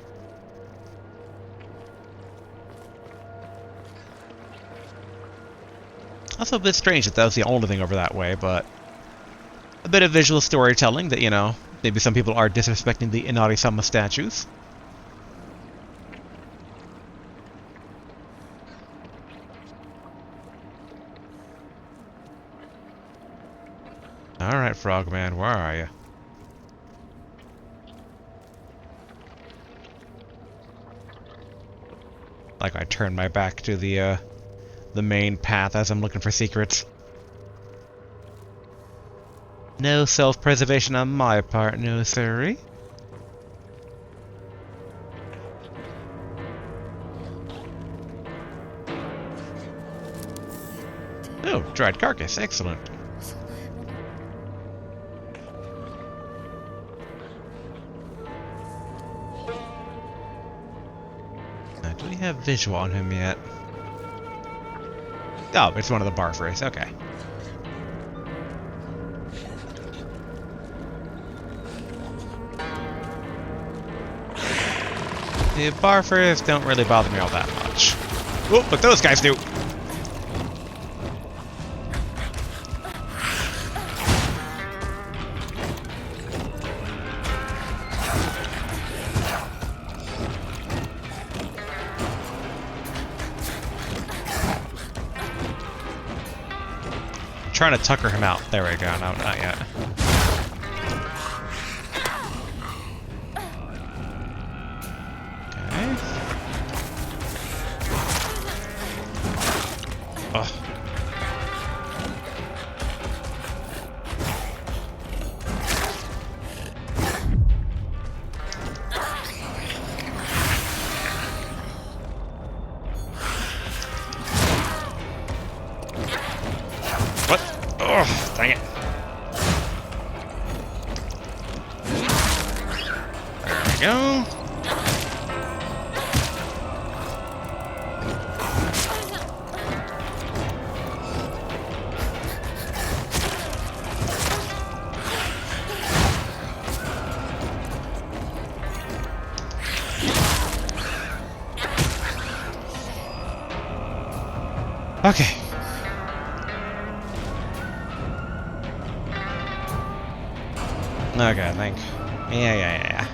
Speaker 1: Also a bit strange that was the only thing over that way, but a bit of visual storytelling that, you know, maybe some people are disrespecting the Inari-sama statues. Alright, Frogman, where are you? Like I turn my back to the main path as I'm looking for secrets. No self-preservation on my part, no sirree. Oh, dried carcass, excellent. Do we have visual on him yet? Oh, it's one of the barfers, okay. The barfers don't really bother me all that much. Oh, but those guys do! Trying to tucker him out. There we go. No, not yet. Okay. Oh. What? Oh, dang it. There we go. Okay. Okay, I think. Yeah.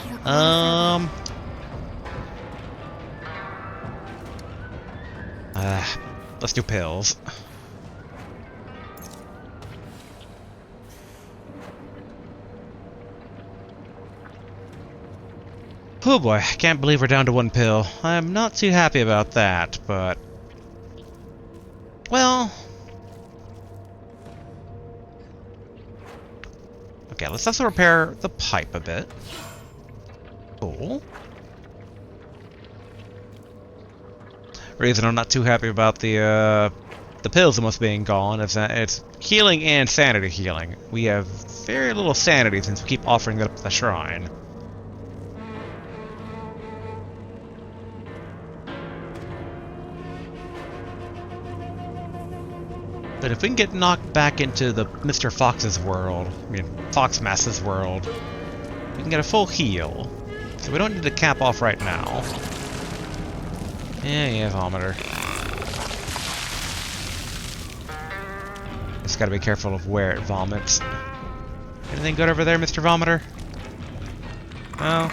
Speaker 1: Let's do pills. Oh boy, I can't believe we're down to one pill. I'm not too happy about that, but... Well... Okay, let's also repair the pipe a bit. Cool. Reason I'm not too happy about the pills almost being gone is that it's healing and sanity healing. We have very little sanity since we keep offering that up at the shrine. But if we can get knocked back into the Mr. Fox's world, I mean, Foxmass's world, we can get a full heal. So we don't need to cap off right now. Yeah, vomiter. Just gotta be careful of where it vomits. Anything good over there, Mr. Vomiter? No?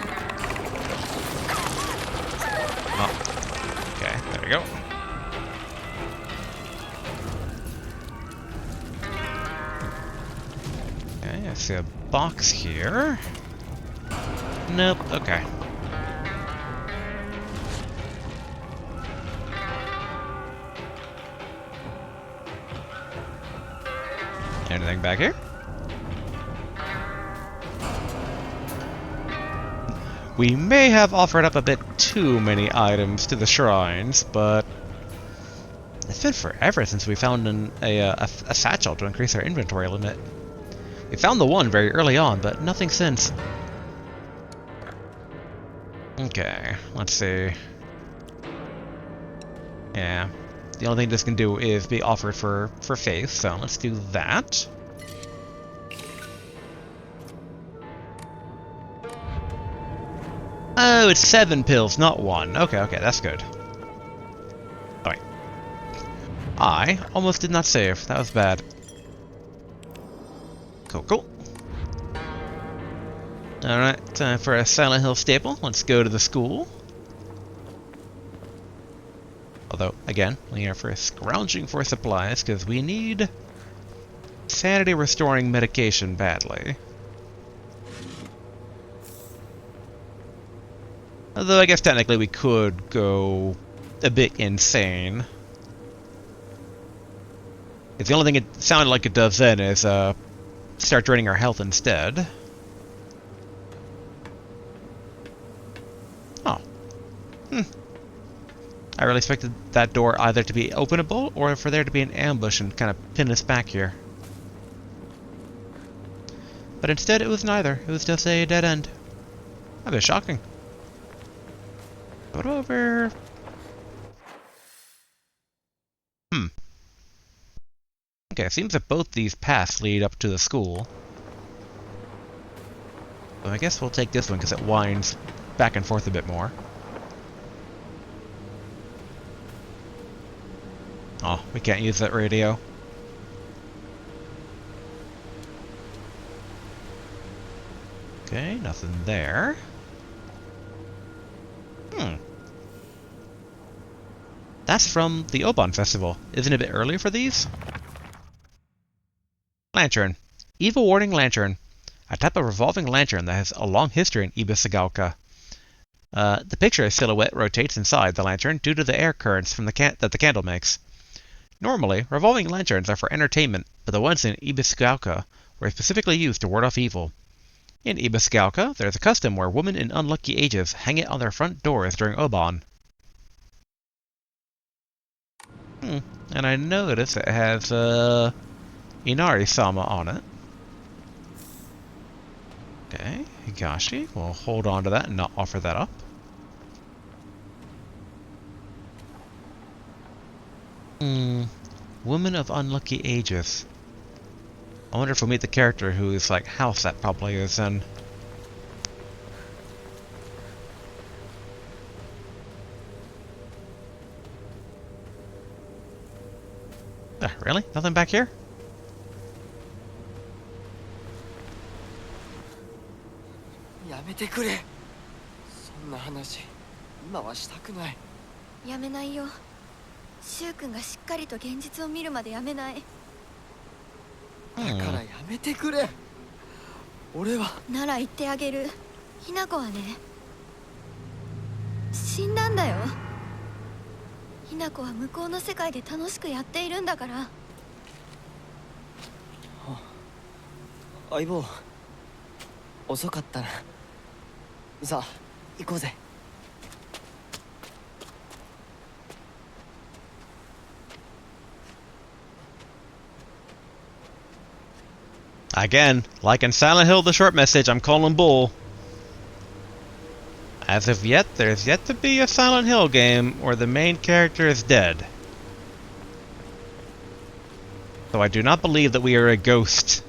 Speaker 1: Oh. Okay, there we go. Okay, I see a box here. Nope, okay. Anything back here? We may have offered up a bit too many items to the shrines, but it's been forever since we found a satchel to increase our inventory limit. We found the one very early on, but nothing since. Okay, let's see. Yeah, the only thing this can do is be offered for faith, so let's do that. Oh, it's 7 pills, not 1. Okay, that's good. Alright. I almost did not save. That was bad. Cool. Alright, time for a Silent Hill staple. Let's go to the school. Although, again, we are for scrounging for supplies, because we need sanity-restoring medication badly. Although I guess technically we could go a bit insane. It's the only thing it sounded like it does then is start draining our health instead. Oh. I really expected that door either to be openable or for there to be an ambush and kind of pin us back here. But instead it was neither. It was just a dead end. That was shocking. Go over. Okay, it seems that both these paths lead up to the school. So I guess we'll take this one because it winds back and forth a bit more. Oh, we can't use that radio. Okay, nothing there. That's from the Oban Festival. Isn't it a bit early for these? Lantern. Evil Warning Lantern. A type of revolving lantern that has a long history in Ibisagaoka. The picture silhouette rotates inside the lantern due to the air currents from that the candle makes. Normally, revolving lanterns are for entertainment, but the ones in Ibisagaoka were specifically used to ward off evil. In Ibisagaoka, there is a custom where women in unlucky ages hang it on their front doors during Oban. And I notice it has Inari-sama on it. Okay, Higashi. We'll hold on to that and not offer that up. Woman of unlucky ages. I wonder if we'll meet the character whose like house that probably is in. Really? Nothing back here?
Speaker 3: やめないよ。シュウ君がしっかりと現実を見るまでやめない。
Speaker 2: だからやめてくれ。俺は。
Speaker 3: なら言ってあげる。ひなこはね、死んだんだよ。ひなこは向こうの世界で楽しくやっているんだから。
Speaker 2: 相棒、遅かったな。さあ、行こうぜ。
Speaker 1: Again, like in Silent Hill the short message, I'm calling bull. As of yet, there's yet to be a Silent Hill game where the main character is dead. So I do not believe that we are a ghost.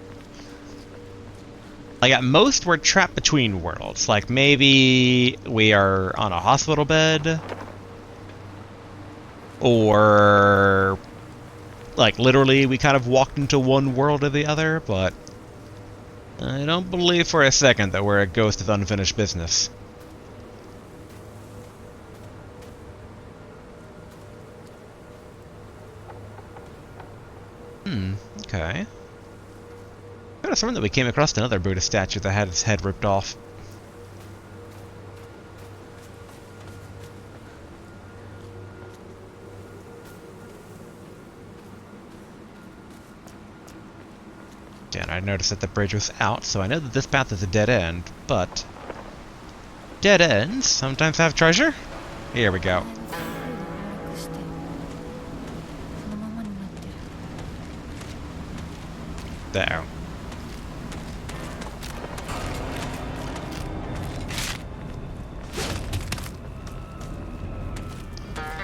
Speaker 1: Like, at most, we're trapped between worlds. Like, maybe we are on a hospital bed. Or, like, literally we kind of walked into one world or the other, but I don't believe for a second that we're a ghost of unfinished business. Okay. I could have sworn that we came across another Buddha statue that had its head ripped off. And I noticed that the bridge was out, so I know that this path is a dead end, but dead ends sometimes have treasure? Here we go. There.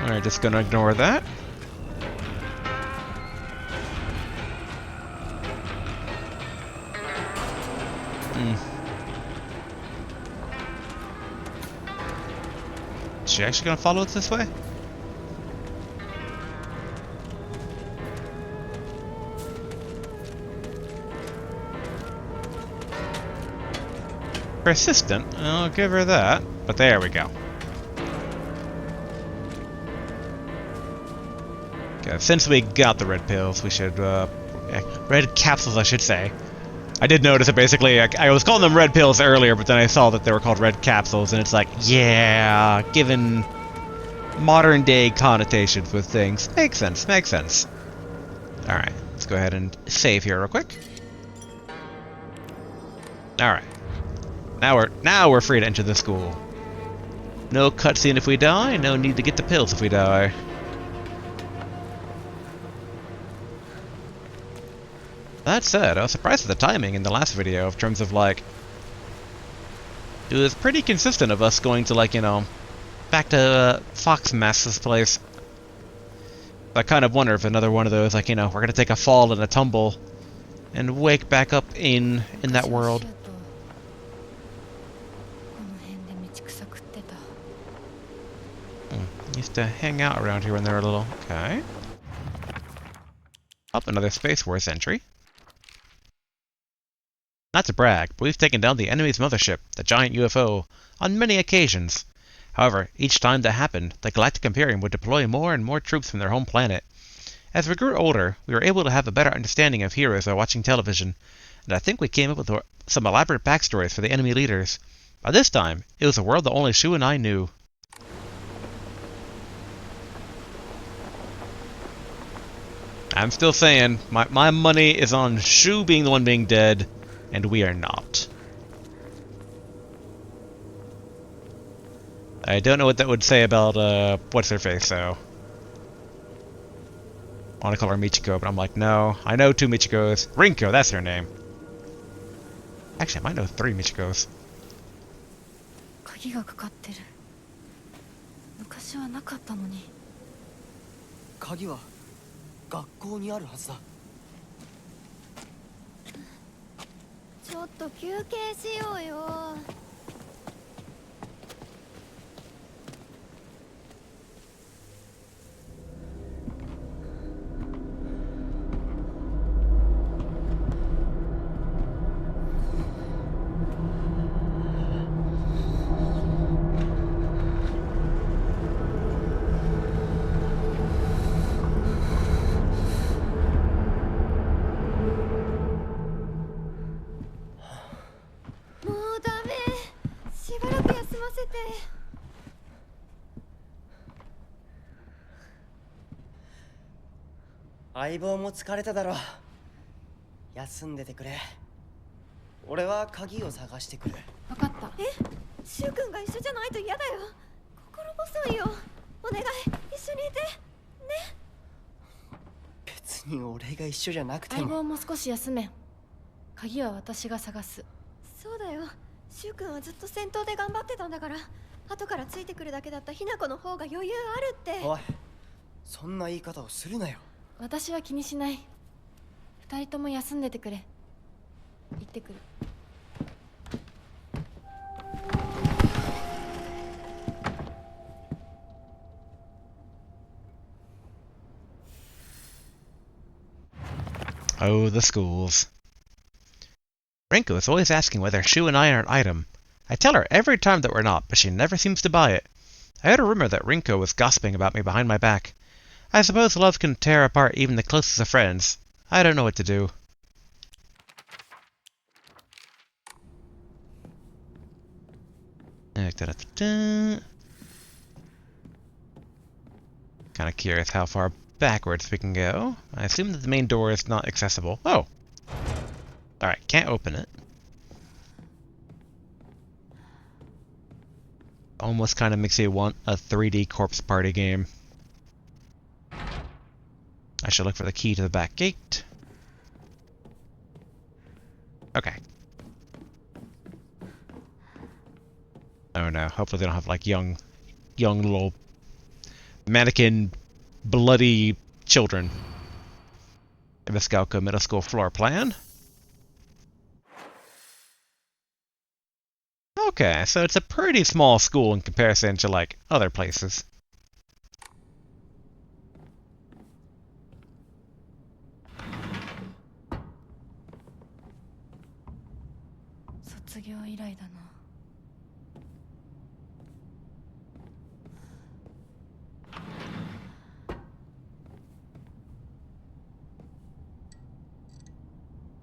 Speaker 1: We're just gonna ignore that. Is she actually gonna follow us this way? Persistent, I'll give her that. But there we go. Okay, since we got the red pills, we should, red capsules, I should say. I did notice that basically, I was calling them red pills earlier, but then I saw that they were called red capsules, and it's like, yeah, given modern day connotations with things, makes sense, makes sense. Alright, let's go ahead and save here real quick. Alright. Now we're free to enter the school. No cutscene if we die, no need to get the pills if we die. That said, I was surprised at the timing in the last video in terms of, like, it was pretty consistent of us going to, like, you know, back to Fox Mass's place. I kind of wonder if another one of those, like, you know, we're gonna take a fall and a tumble and wake back up in that world. Used to hang out around here when they were little. Okay. Up another Space Wars entry. Not to brag, but we've taken down the enemy's mothership, the giant UFO, on many occasions. However, each time that happened, the Galactic Imperium would deploy more and more troops from their home planet. As we grew older, we were able to have a better understanding of heroes by watching television, and I think we came up with some elaborate backstories for the enemy leaders. By this time, it was a world that only Shu and I knew. I'm still saying, my money is on Shu being the one being dead, and we are not. I don't know what that would say about, what's-her-face, so... I want to call her Michiko, but I'm like, no. I know 2 Michikos. Rinko, that's her name. Actually, I might know 3 Michikos.
Speaker 4: 鍵がかかってる。昔はなかったのに。
Speaker 2: 鍵は学校にあるはずだ。
Speaker 3: ちょっと休憩しようよ。
Speaker 2: 相棒も疲れただろう。休んでてくれ。俺は鍵を探してくる。
Speaker 4: 分かった。
Speaker 3: え、シュウ君が一緒じゃないと嫌だよ。心細いよ。お願い、一緒にいてね。
Speaker 2: 別に俺が一緒じゃなくても。
Speaker 4: 相棒も少し休め。鍵は私が探す。
Speaker 3: そうだよ。シュウ君はずっと戦闘で頑張ってたんだから、後からついてくるだけだったヒナコの方が余裕あるって。
Speaker 2: おい、そんな言い方をするなよ。
Speaker 4: 私は気にしない。二人とも休んでてくれ。行ってくる。
Speaker 1: Oh, the schools. Rinko is always asking whether Shu and I are an item. I tell her every time that we're not, but she never seems to buy it. I heard a rumor that Rinko was gossiping about me behind my back. I suppose love can tear apart even the closest of friends. I don't know what to do. Kind of curious how far backwards we can go. I assume that the main door is not accessible. Oh! Alright, can't open it. Almost kind of makes you want a 3D corpse party game. I should look for the key to the back gate. Okay. Oh no, hopefully they don't have like young little mannequin bloody children. Viscalco Middle School floor plan. Okay, so it's a pretty small school in comparison to like other places.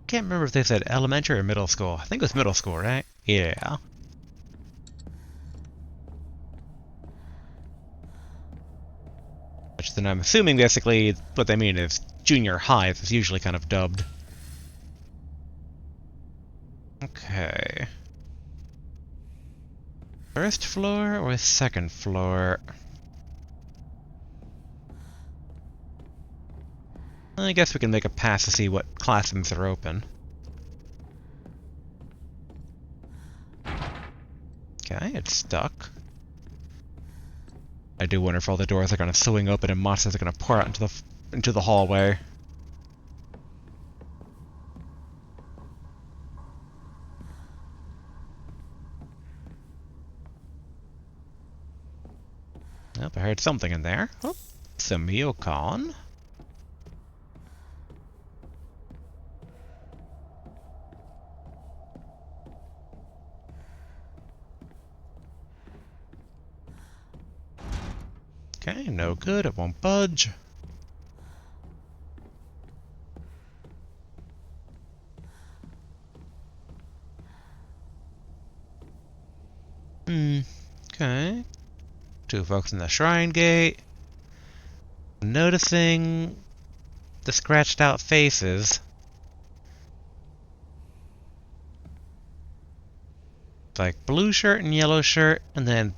Speaker 1: Can't remember if they said elementary or middle school. I think it was middle school, right? Yeah. Which then I'm assuming basically what they mean is junior high is usually kind of dubbed. Okay. First floor or second floor? I guess we can make a pass to see what classrooms are open. Okay, it's stuck. I do wonder if all the doors are going to swing open and monsters are going to pour out into the hallway. Nope, I heard something in there. Oh, some Yokon. Okay, no good, it won't budge. Okay. Two folks in the shrine gate. Noticing the scratched out faces. It's like blue shirt and yellow shirt, and then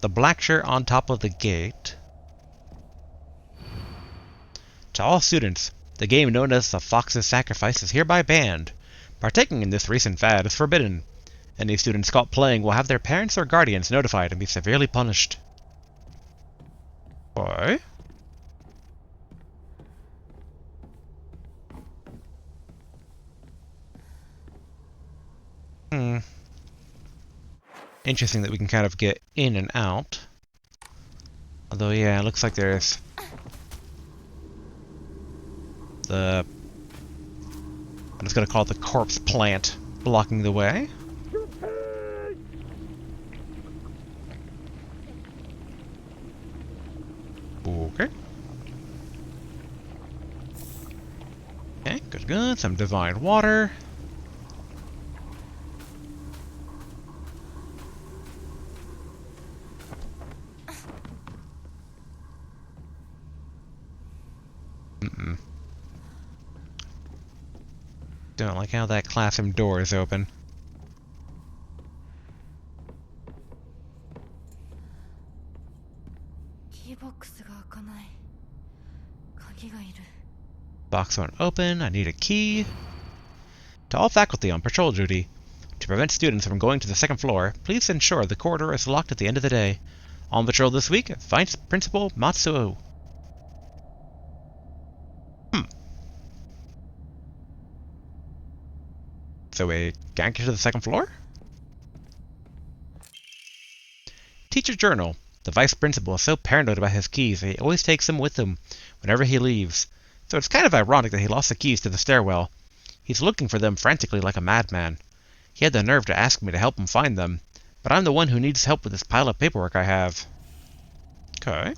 Speaker 1: the black shirt on top of the gate. To all students, the game known as the Fox's Sacrifice is hereby banned. Partaking in this recent fad is forbidden. Any students caught playing will have their parents or guardians notified and be severely punished. Why? Interesting that we can kind of get in and out. Although, yeah, it looks like there's I'm just gonna call it the corpse plant blocking the way. Okay. Okay, good, good. Some divine water. Don't like how that classroom door is open. Box won't open. I need a key. To all faculty on patrol duty, to prevent students from going to the second floor, please ensure the corridor is locked at the end of the day. On patrol this week, Vice Principal Matsuo. So we can't get to the second floor? Teacher journal. The vice principal is so paranoid about his keys that he always takes them with him whenever he leaves. So it's kind of ironic that he lost the keys to the stairwell. He's looking for them frantically like a madman. He had the nerve to ask me to help him find them, but I'm the one who needs help with this pile of paperwork I have. Okay.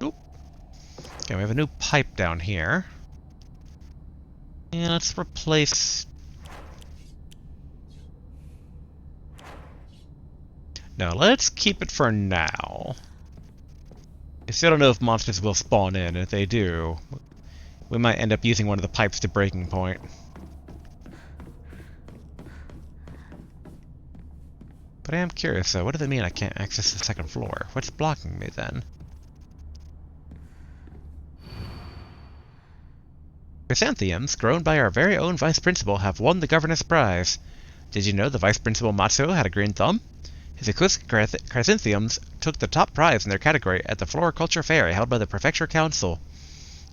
Speaker 1: Oop. Okay, we have a new pipe down here. And let's replace... No, let's keep it for now. I still don't know if monsters will spawn in. If they do, we might end up using one of the pipes to breaking point. But I am curious, though. What does it mean I can't access the second floor? What's blocking me, then? Chrysanthemums, grown by our very own Vice Principal, have won the Governor's Prize. Did you know the Vice Principal Matsuo had a green thumb? His acoustic chrysanthemums took the top prize in their category at the Floriculture Fair held by the Prefecture Council.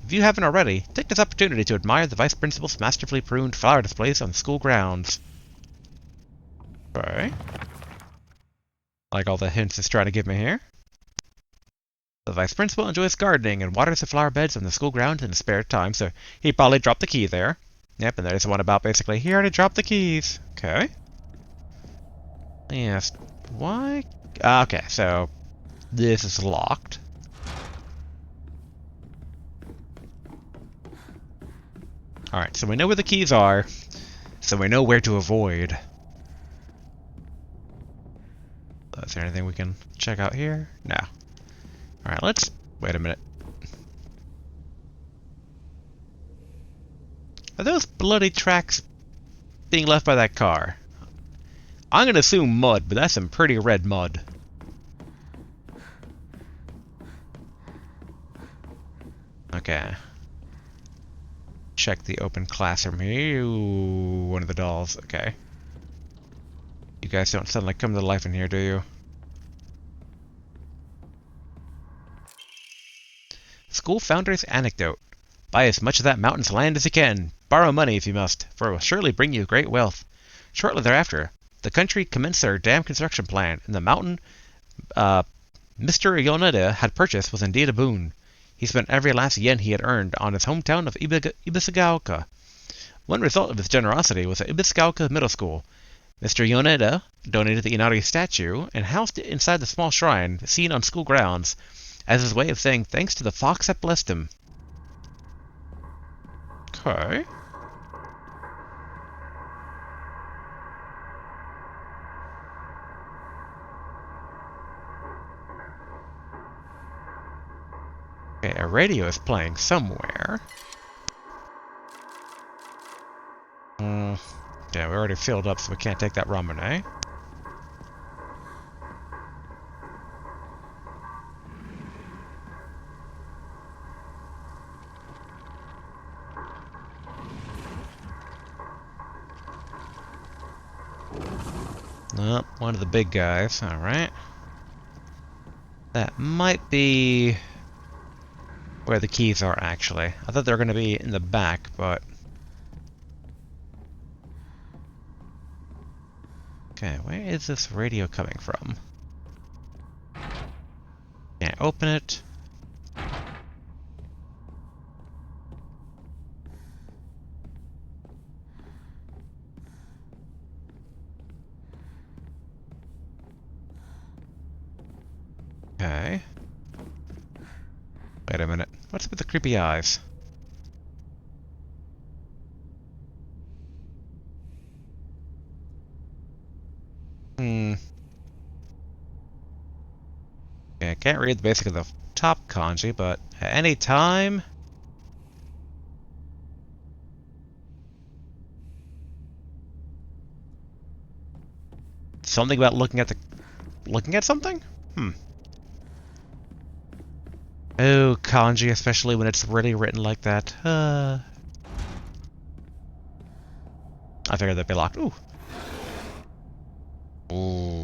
Speaker 1: If you haven't already, take this opportunity to admire the Vice Principal's masterfully pruned flower displays on the school grounds. Okay. I like all the hints it's trying to give me here. The Vice Principal enjoys gardening and waters the flower beds on the school grounds in his spare time, so he probably dropped the key there. Yep, and there's one about basically, he already dropped the keys. Okay. Yes. Why? Okay, so this is locked. Alright, so we know where the keys are, so we know where to avoid. Is there anything we can check out here? No. Alright, let's... Wait a minute. Are those bloody tracks being left by that car? I'm gonna assume mud, but that's some pretty red mud. Okay. Check the open classroom here. Ooh, one of the dolls. Okay. You guys don't suddenly come to life in here, do you? School Founder's Anecdote. Buy as much of that mountain's land as you can. Borrow money if you must, for it will surely bring you great wealth. Shortly thereafter, the country commenced their dam construction plan, and the mountain Mr. Yoneda had purchased was indeed a boon. He spent every last yen he had earned on his hometown of Ibisagaoka. One result of his generosity was at Ibisagaoka Middle School. Mr. Yoneda donated the Inari statue and housed it inside the small shrine seen on school grounds as his way of saying thanks to the fox that blessed him. Okay. Okay, a radio is playing somewhere. Yeah, we already filled up, so we can't take that ramen, eh? Nope, one of the big guys. Alright. That might be where the keys are, actually. I thought they were going to be in the back, but... Okay, where is this radio coming from? Can't open it. Okay. Wait a minute. What's with the creepy eyes? Yeah, I can't read the basic of the top kanji, but at any time... Something about looking at something? Oh, kanji, especially when it's really written like that. I figured they'd be locked. Ooh.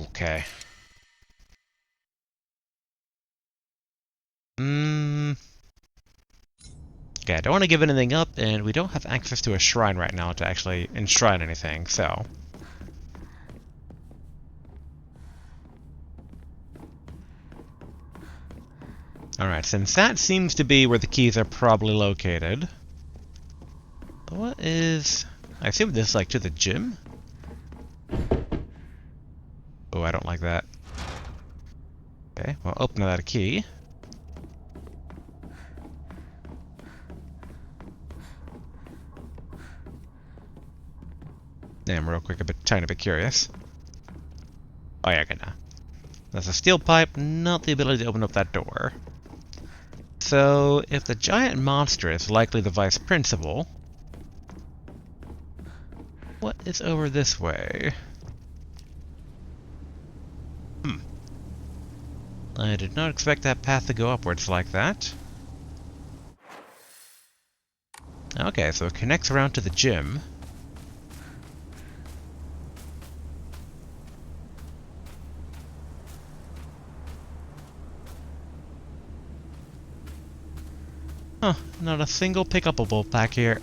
Speaker 1: Okay. Okay, I don't want to give anything up, and we don't have access to a shrine right now to actually enshrine anything, so... Alright, since that seems to be where the keys are probably located... What is... I assume this is, like, to the gym? Oh, I don't like that. Okay, well, open without a key. Damn, real quick, tiny bit curious. Oh yeah, good now. That's a steel pipe, not the ability to open up that door. So, if the giant monster is likely the vice principal, what is over this way? I did not expect that path to go upwards like that. Okay, so it connects around to the gym. Huh, not a single pickupable back here.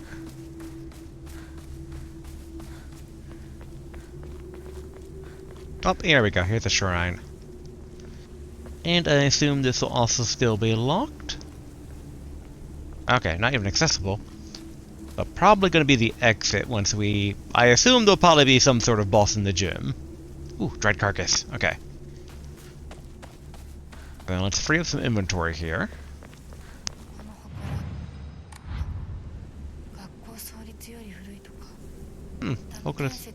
Speaker 1: Oh, here we go, here's a shrine. And I assume this will also still be locked? Okay, not even accessible. But probably going to be the exit once we... I assume there'll probably be some sort of boss in the gym. Ooh, dried carcass. Okay. Then let's free up some inventory here. Look at this.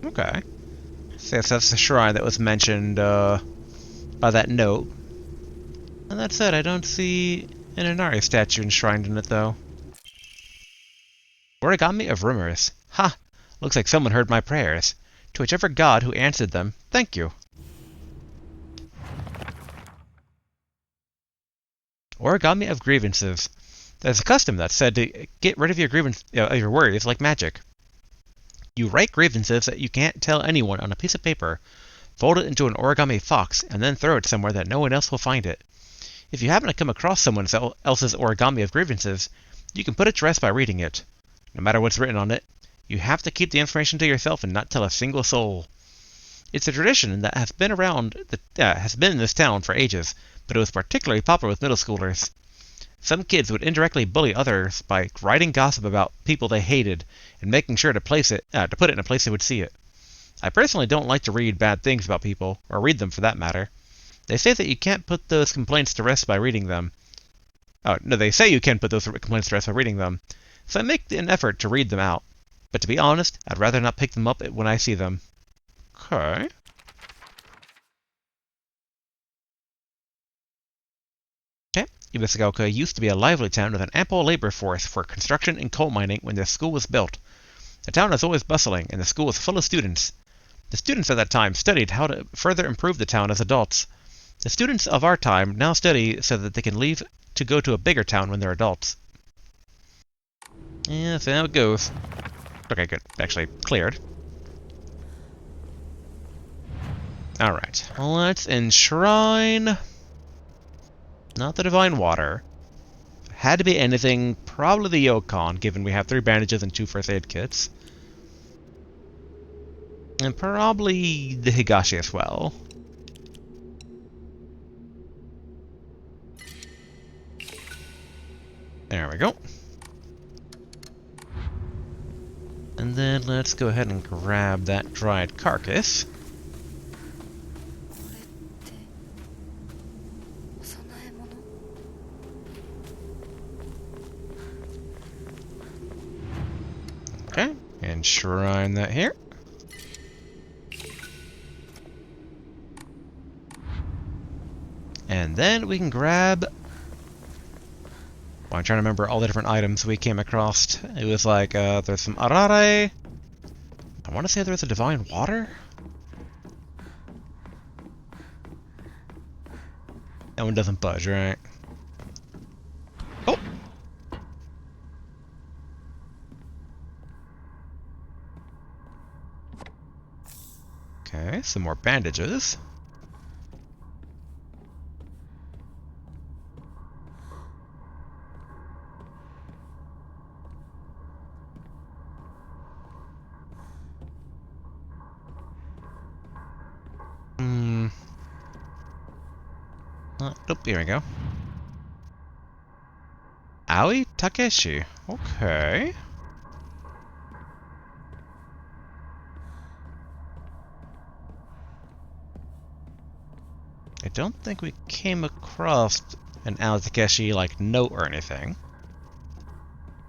Speaker 1: Okay. So yes, that's the shrine that was mentioned by that note. And that said, I don't see an Inari statue enshrined in it, though. Origami of rumors. Ha! Looks like someone heard my prayers. To whichever god who answered them, thank you. Origami of grievances. There's a custom that's said to get rid of your worries like magic. You write grievances that you can't tell anyone on a piece of paper, fold it into an origami fox, and then throw it somewhere that no one else will find it. If you happen to come across someone else's origami of grievances, you can put it to rest by reading it. No matter what's written on it, you have to keep the information to yourself and not tell a single soul. It's a tradition that has been in this town for ages, but it was particularly popular with middle schoolers. Some kids would indirectly bully others by writing gossip about people they hated and making sure to put it in a place they would see it. I personally don't like to read bad things about people, or read them for that matter. They say that you can't put those complaints to rest by reading them. Oh, no, they say you can put those complaints to rest by reading them. So I make an effort to read them out. But to be honest, I'd rather not pick them up when I see them. Okay. Iwasagaoka used to be a lively town with an ample labor force for construction and coal mining when the school was built. The town was always bustling, and the school was full of students. The students at that time studied how to further improve the town as adults. The students of our time now study so that they can leave to go to a bigger town when they're adults. Yeah, that's how it goes. Okay, good. Actually, cleared. Alright, let's enshrine... Not the divine water. Had to be anything, probably the Yokon, given we have 3 bandages and 2 first aid kits. And probably the Higashi as well. There we go. And then let's go ahead and grab that dried carcass. Okay, enshrine that here. And then we can grab... Well, I'm trying to remember all the different items we came across. It was like, there's some arare. I want to say there's a divine water? That one doesn't budge, right? Oh! Okay, some more bandages. Nope, here we go. Aoi Takeshi. Okay. I don't think we came across an Aoi Takeshi, like, note or anything.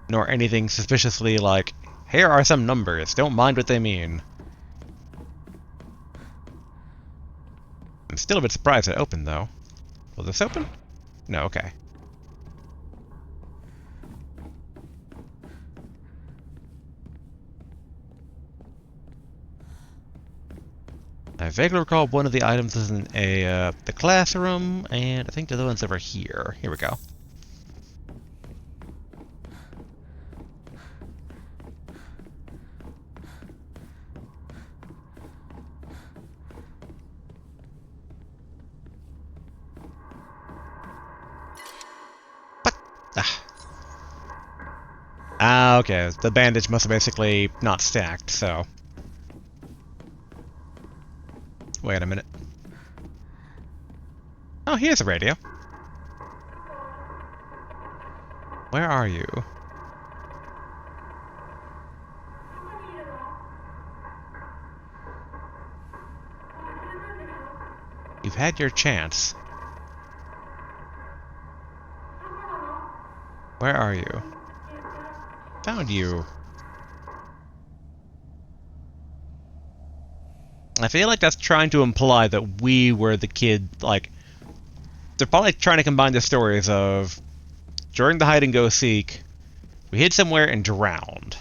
Speaker 1: Nor anything suspiciously like, here are some numbers, don't mind what they mean. I'm still a bit surprised it opened, though. Will this open? No, okay. I vaguely recall one of the items is in the classroom, and I think the other one's over here. Here we go. Ah, okay. The bandage must have basically not stacked, so... Wait a minute. Oh, here's a radio. Where are you? You've had your chance. Where are you? Found you. I feel like that's trying to imply that we were the kid, like... They're probably trying to combine the stories of... During the hide-and-go-seek, we hid somewhere and drowned.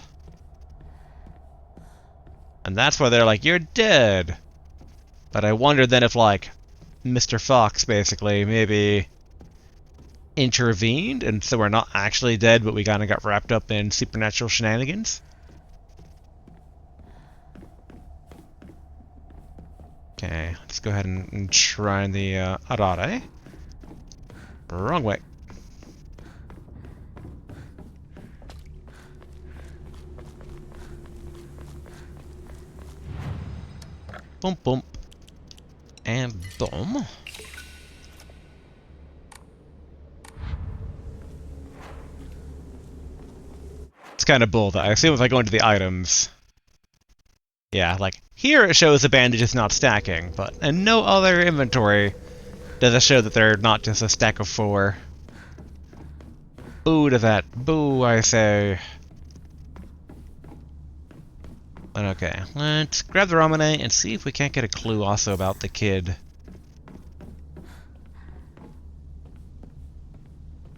Speaker 1: And that's why they're like, you're dead! But I wonder then if, like, Mr. Fox, basically, maybe... intervened, and so we're not actually dead, but we kind of got wrapped up in supernatural shenanigans. Okay, let's go ahead and try the Arare. Wrong way. Boom, boom. And boom. It's kind of bull that I assume if I go into the items... Yeah, like, here it shows the bandage is not stacking, but in no other inventory does it show that they're not just a stack of 4. Boo to that. Boo, I say. But okay, let's grab the Ramune and see if we can't get a clue also about the kid.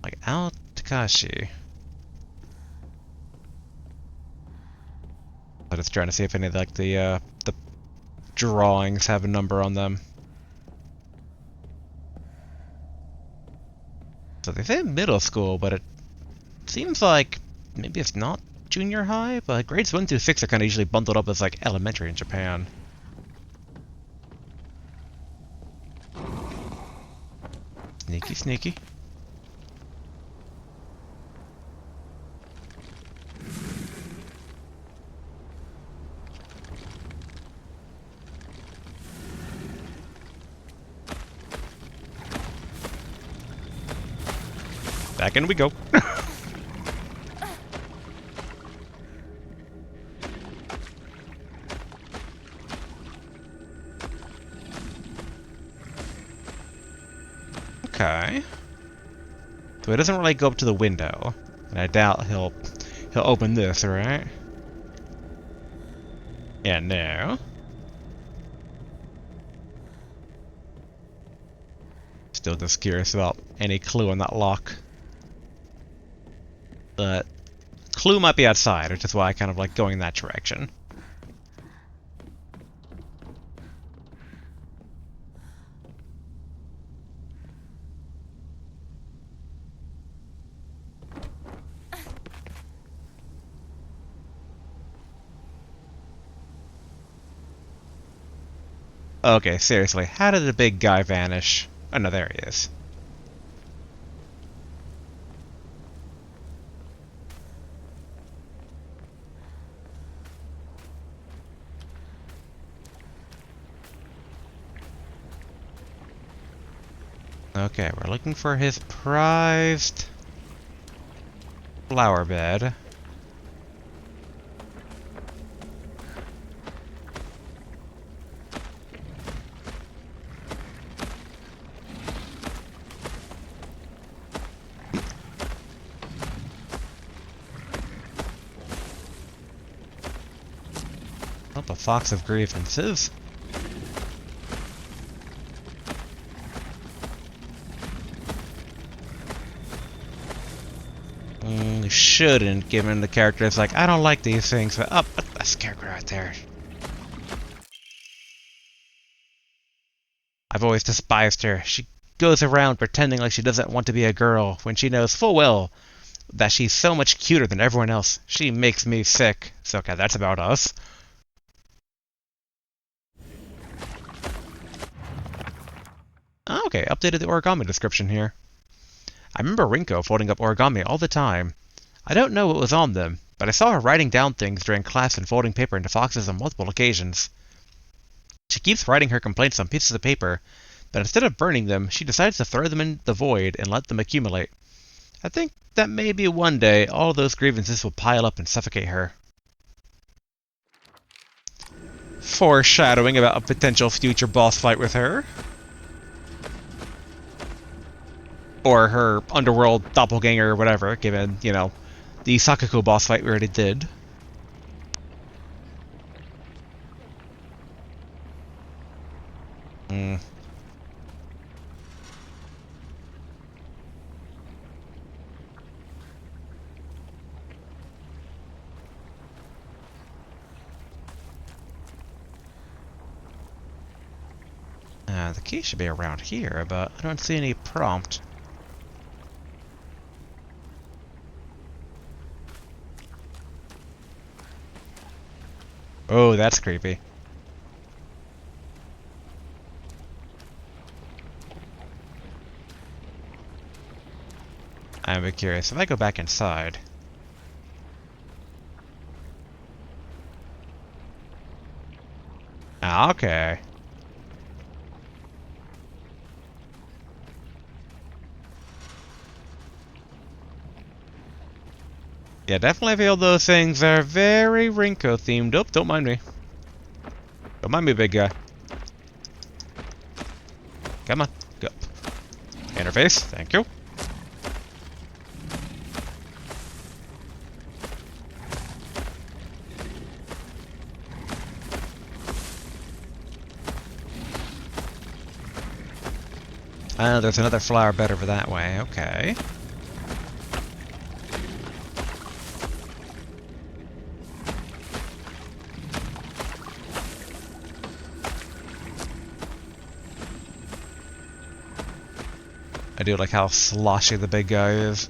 Speaker 1: Like, Ao Takashi. I'm just trying to see if any of like the drawings have a number on them. So they say middle school, but it seems like maybe it's not junior high, but like grades 1 through 6 are kind of usually bundled up as like elementary in Japan. Sneaky, sneaky. Back in we go. Okay. So it doesn't really go up to the window, and I doubt he'll open this, right? Yeah, no. Still just curious about any clue on that lock. But clue might be outside, which is why I kind of like going that direction. Okay, seriously, how did the big guy vanish? Oh no, there he is. Okay, we're looking for his prized flower bed. Oh, the Fox of Grievances. You shouldn't, given the character is like, I don't like these things, but oh, a scarecrow right there. I've always despised her. She goes around pretending like she doesn't want to be a girl, when she knows full well that she's so much cuter than everyone else. She makes me sick. So okay, that's about us. Okay, updated the origami description here. I remember Rinko folding up origami all the time. I don't know what was on them, but I saw her writing down things during class and folding paper into foxes on multiple occasions. She keeps writing her complaints on pieces of paper, but instead of burning them, she decides to throw them in the void and let them accumulate. I think that maybe one day all those grievances will pile up and suffocate her. Foreshadowing about a potential future boss fight with her. Or her underworld doppelganger or whatever, given, you know, the Sakako boss fight we already did. The key should be around here, but I don't see any prompt. Oh, that's creepy. I'm a bit curious. If I go back inside... Ah, okay. Yeah, definitely feel those things are very Rinko themed. Oh, don't mind me. Don't mind me, big guy. Come on, go. Interface, thank you. There's another flower bed over that way, okay. I do like how sloshy the big guy is.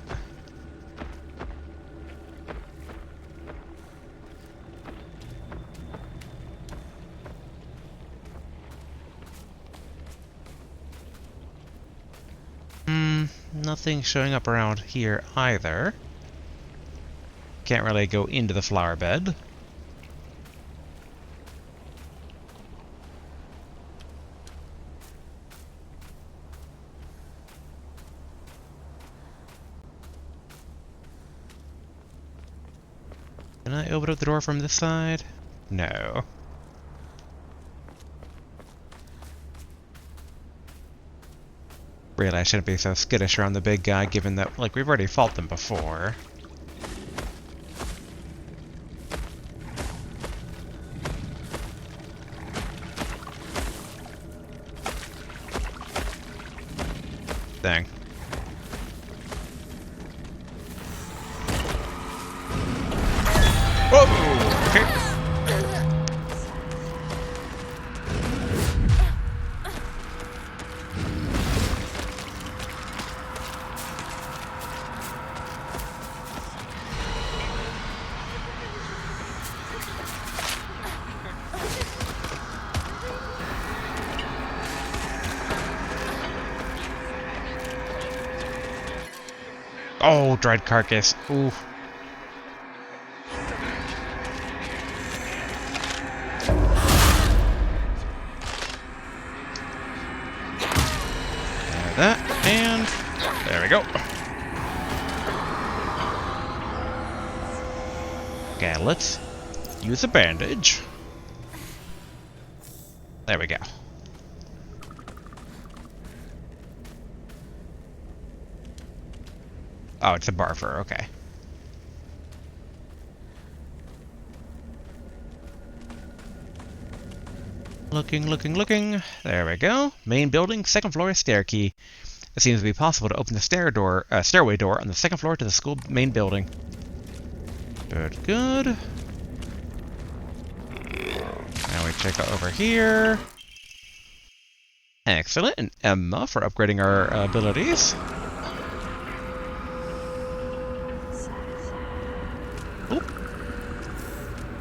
Speaker 1: Nothing showing up around here either. Can't really go into the flower bed. Can I open up the door from this side? No. Really, I shouldn't be so skittish around the big guy, given that, like, we've already fought them before. Dang. Whoa! Okay. Oh, dried carcass. Ooh. Like that, and there we go. Okay, let's use a bandage. There we go. Oh, it's a barfer, okay. Looking, looking, looking. There we go. Main building, second floor, stair key. It seems to be possible to open the stairway door on the second floor to the school main building. Good, good. Now we check out over here. Excellent, and Emma for upgrading our abilities. Oop.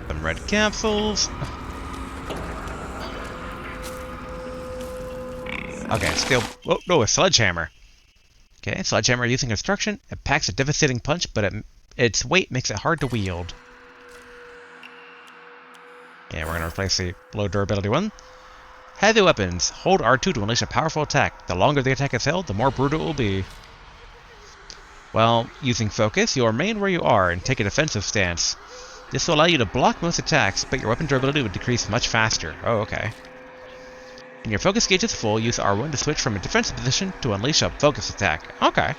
Speaker 1: Some red capsules. Okay, still. Oh no, a sledgehammer. Okay, sledgehammer using construction. It packs a devastating punch, but its weight makes it hard to wield. Yeah, we're gonna replace the low durability one. Heavy weapons. Hold R2 to unleash a powerful attack. The longer the attack is held, the more brutal it will be. While using focus, you'll remain where you are and take a defensive stance. This will allow you to block most attacks, but your weapon durability would decrease much faster. Oh, okay. When your focus gauge is full, use R1 to switch from a defensive position to unleash a focus attack. Okay.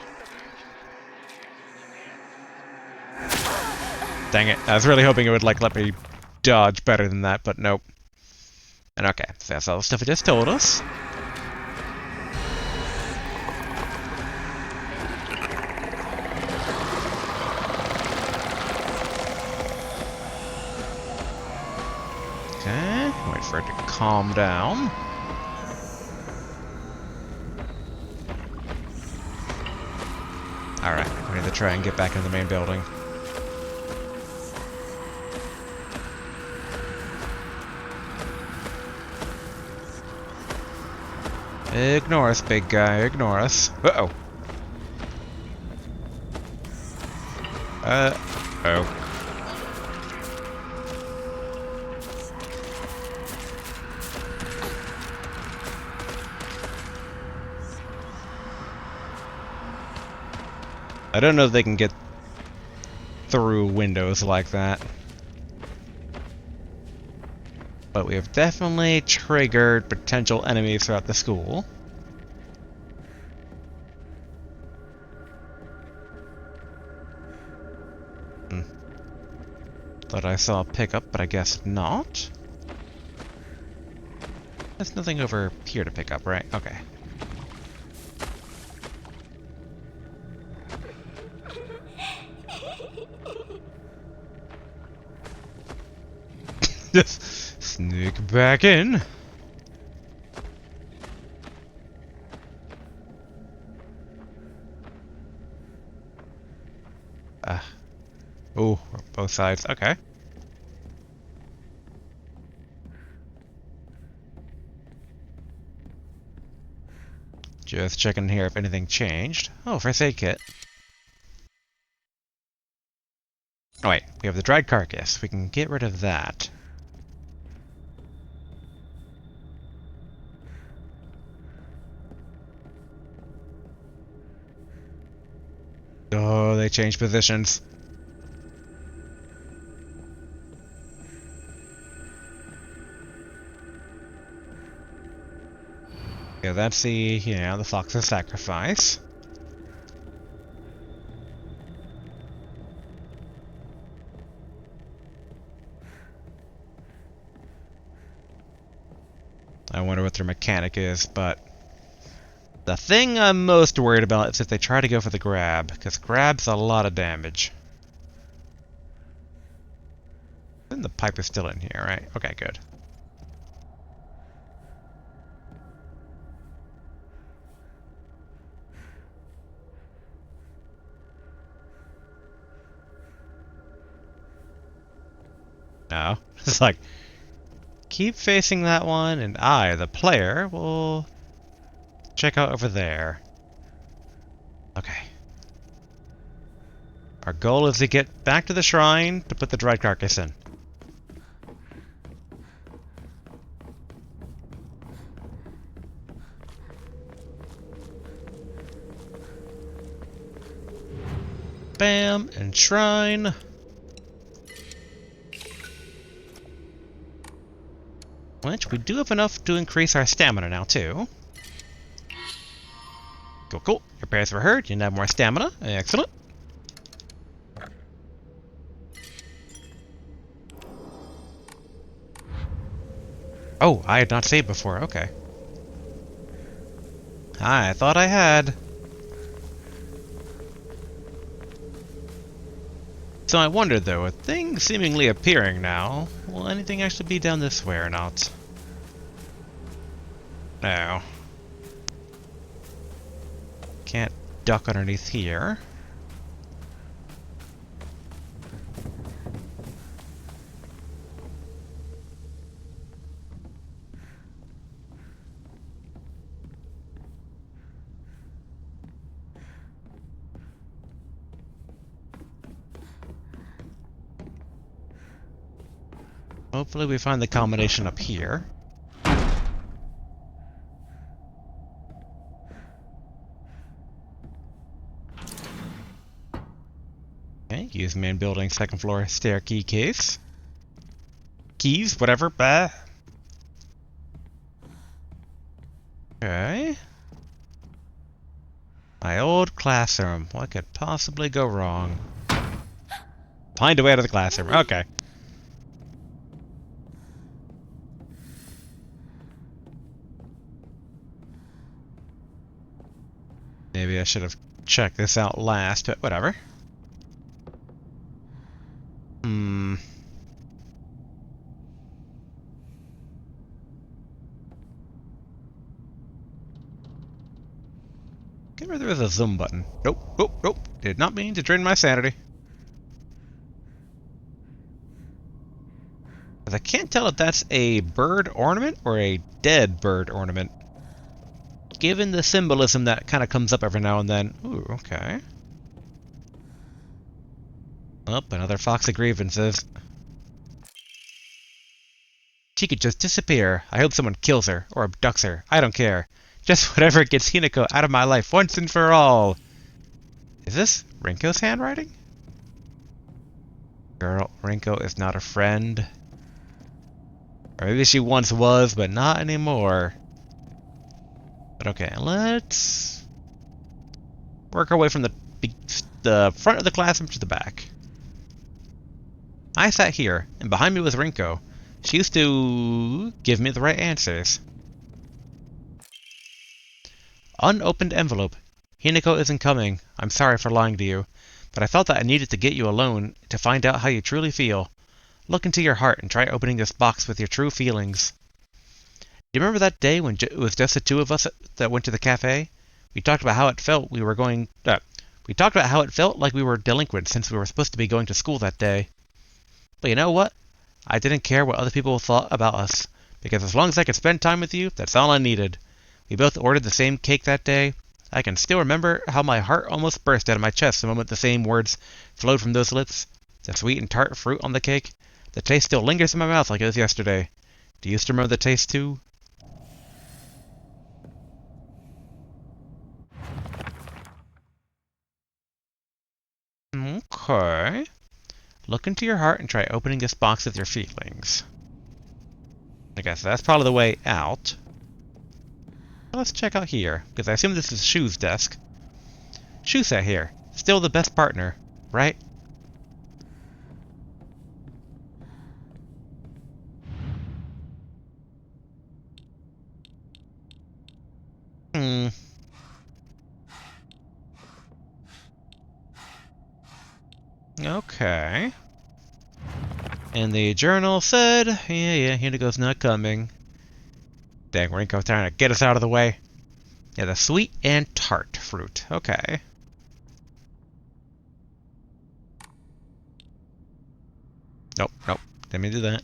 Speaker 1: Dang it. I was really hoping it would, like, let me dodge better than that, but nope. And okay, so that's all the stuff it just told us. Okay, wait for it to calm down. Alright, we need to try and get back into the main building. Ignore us, big guy, ignore us. Uh-oh. Oh. I don't know if they can get through windows like that. But we have definitely triggered potential enemies throughout the school. Thought I saw a pickup, but I guess not. There's nothing over here to pick up, right? Okay. Just sneak back in. Oh, both sides. Okay. Just checking here if anything changed. Oh, first aid kit. Oh wait, we have the dried carcass. We can get rid of that. Oh, they changed positions. Yeah, that's the, the fox's sacrifice. I wonder what their mechanic is, but the thing I'm most worried about is if they try to go for the grab, because grab's a lot of damage. And the pipe is still in here, right? Okay, good. No, it's like, keep facing that one, and I, the player, will check out over there. Okay. Our goal is to get back to the shrine to put the dried carcass in. Bam, and shrine. Which we do have enough to increase our stamina now, too. Cool, cool. Your prayers were heard. You now have more stamina. Excellent. Oh, I had not saved before. Okay. I thought I had. So I wondered, though, with things seemingly appearing now, will anything actually be down this way or not? No. Can't duck underneath here. Hopefully we find the combination up here. Okay, use main building, second floor, stair key case. Keys, whatever, bah. Okay. My old classroom. What could possibly go wrong? Find a way out of the classroom. Okay. Maybe I should have checked this out last, but whatever. Get rid of the zoom button. Nope, nope, nope. Did not mean to drain my sanity. Because I can't tell if that's a bird ornament or a dead bird ornament. Given the symbolism that kind of comes up every now and then. Ooh, okay. Oh, another fox of grievances. She could just disappear. I hope someone kills her or abducts her. I don't care. Just whatever gets Hinako out of my life once and for all. Is this Rinko's handwriting? Girl, Rinko is not a friend. Or maybe she once was, but not anymore. But okay, let's work our way from the front of the classroom to the back. I sat here, and behind me was Rinko. She used to give me the right answers. Unopened envelope. Hinako isn't coming. I'm sorry for lying to you, but I felt that I needed to get you alone to find out how you truly feel. Look into your heart and try opening this box with your true feelings. Do you remember that day when it was just the two of us that went to the cafe? We talked about how it felt we talked about how it felt like we were delinquents since we were supposed to be going to school that day. But you know what? I didn't care what other people thought about us, because as long as I could spend time with you, that's all I needed. We both ordered the same cake that day. I can still remember how my heart almost burst out of my chest the moment the same words flowed from those lips. The sweet and tart fruit on the cake. The taste still lingers in my mouth like it was yesterday. Do you still remember the taste too? Okay. Look into your heart and try opening this box with your feelings. I guess that's probably the way out. Let's check out here, because I assume this is Shu's desk. Shu sat here. Still the best partner, right? Okay. And the journal said, yeah, Hinako's not coming. Dang, Rinko's trying to get us out of the way. Yeah, the sweet and tart fruit. Okay. Nope, nope. Didn't mean to do that.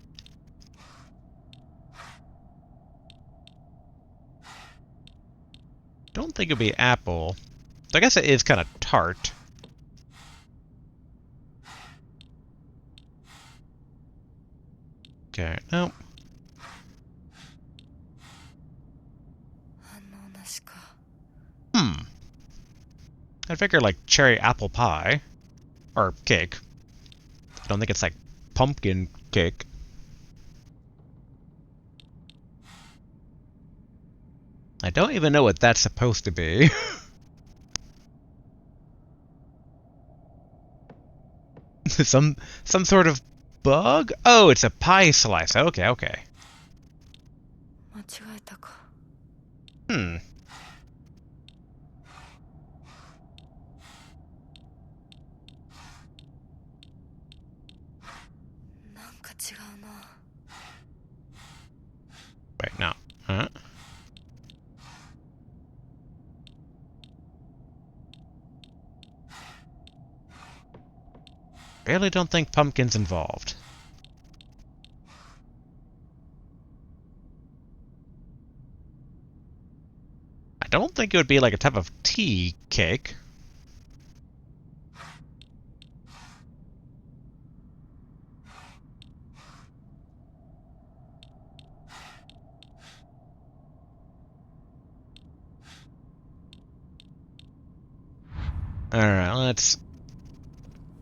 Speaker 1: Don't think it'd be apple. So I guess it is kind of tart. Okay, nope.
Speaker 4: 反応なしか。
Speaker 1: Hmm. I figure like cherry apple pie. Or cake. I don't think it's like pumpkin cake. I don't even know what that's supposed to be. some sort of bug? Oh, it's a pie slice. Okay, okay.
Speaker 4: 間違えたか。
Speaker 1: Hmm.
Speaker 4: なんか違うな。
Speaker 1: Wait, no. Huh? Really don't think pumpkin's involved. I don't think it would be like a type of tea cake. Alright, let's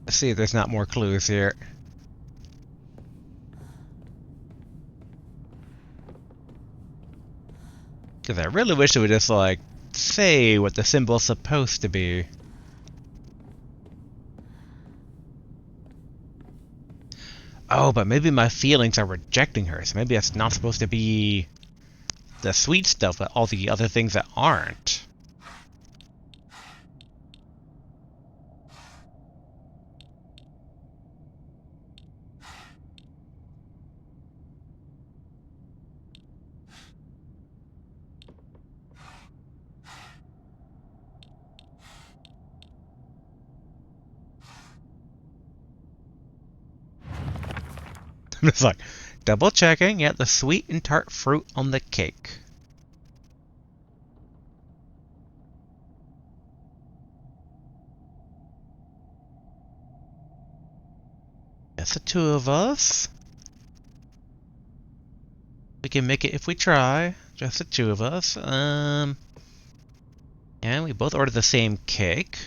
Speaker 1: see if there's not more clues here. Because I really wish it would just, like, say what the symbol's supposed to be. Oh, but maybe my feelings are rejecting her, so maybe it's not supposed to be the sweet stuff, but all the other things that aren't. I'm just like, double checking, yeah, the sweet and tart fruit on the cake. Just the two of us. We can make it if we try. Just the two of us. And we both ordered the same cake.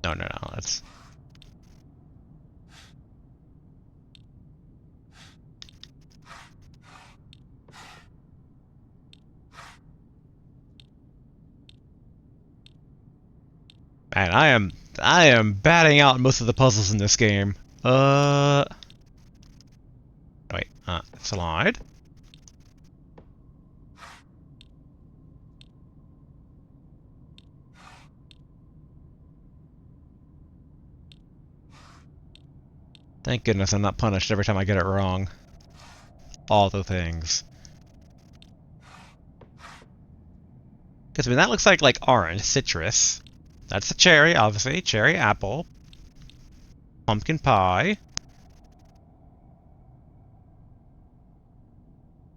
Speaker 1: No, that's... Man, I am batting out most of the puzzles in this game. Wait, slide. Thank goodness I'm not punished every time I get it wrong. All the things. Because, I mean, that looks like orange, citrus. That's the cherry, obviously. Cherry apple. Pumpkin pie.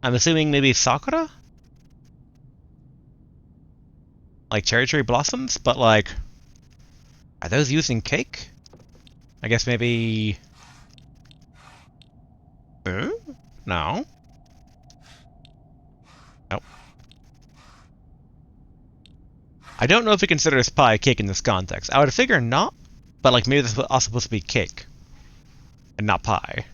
Speaker 1: I'm assuming maybe sakura? Like cherry blossoms? But, like, are those used in cake? I guess maybe... No. Nope. I don't know if it considers pie cake in this context. I would figure not, but like maybe this is also supposed to be cake and not pie.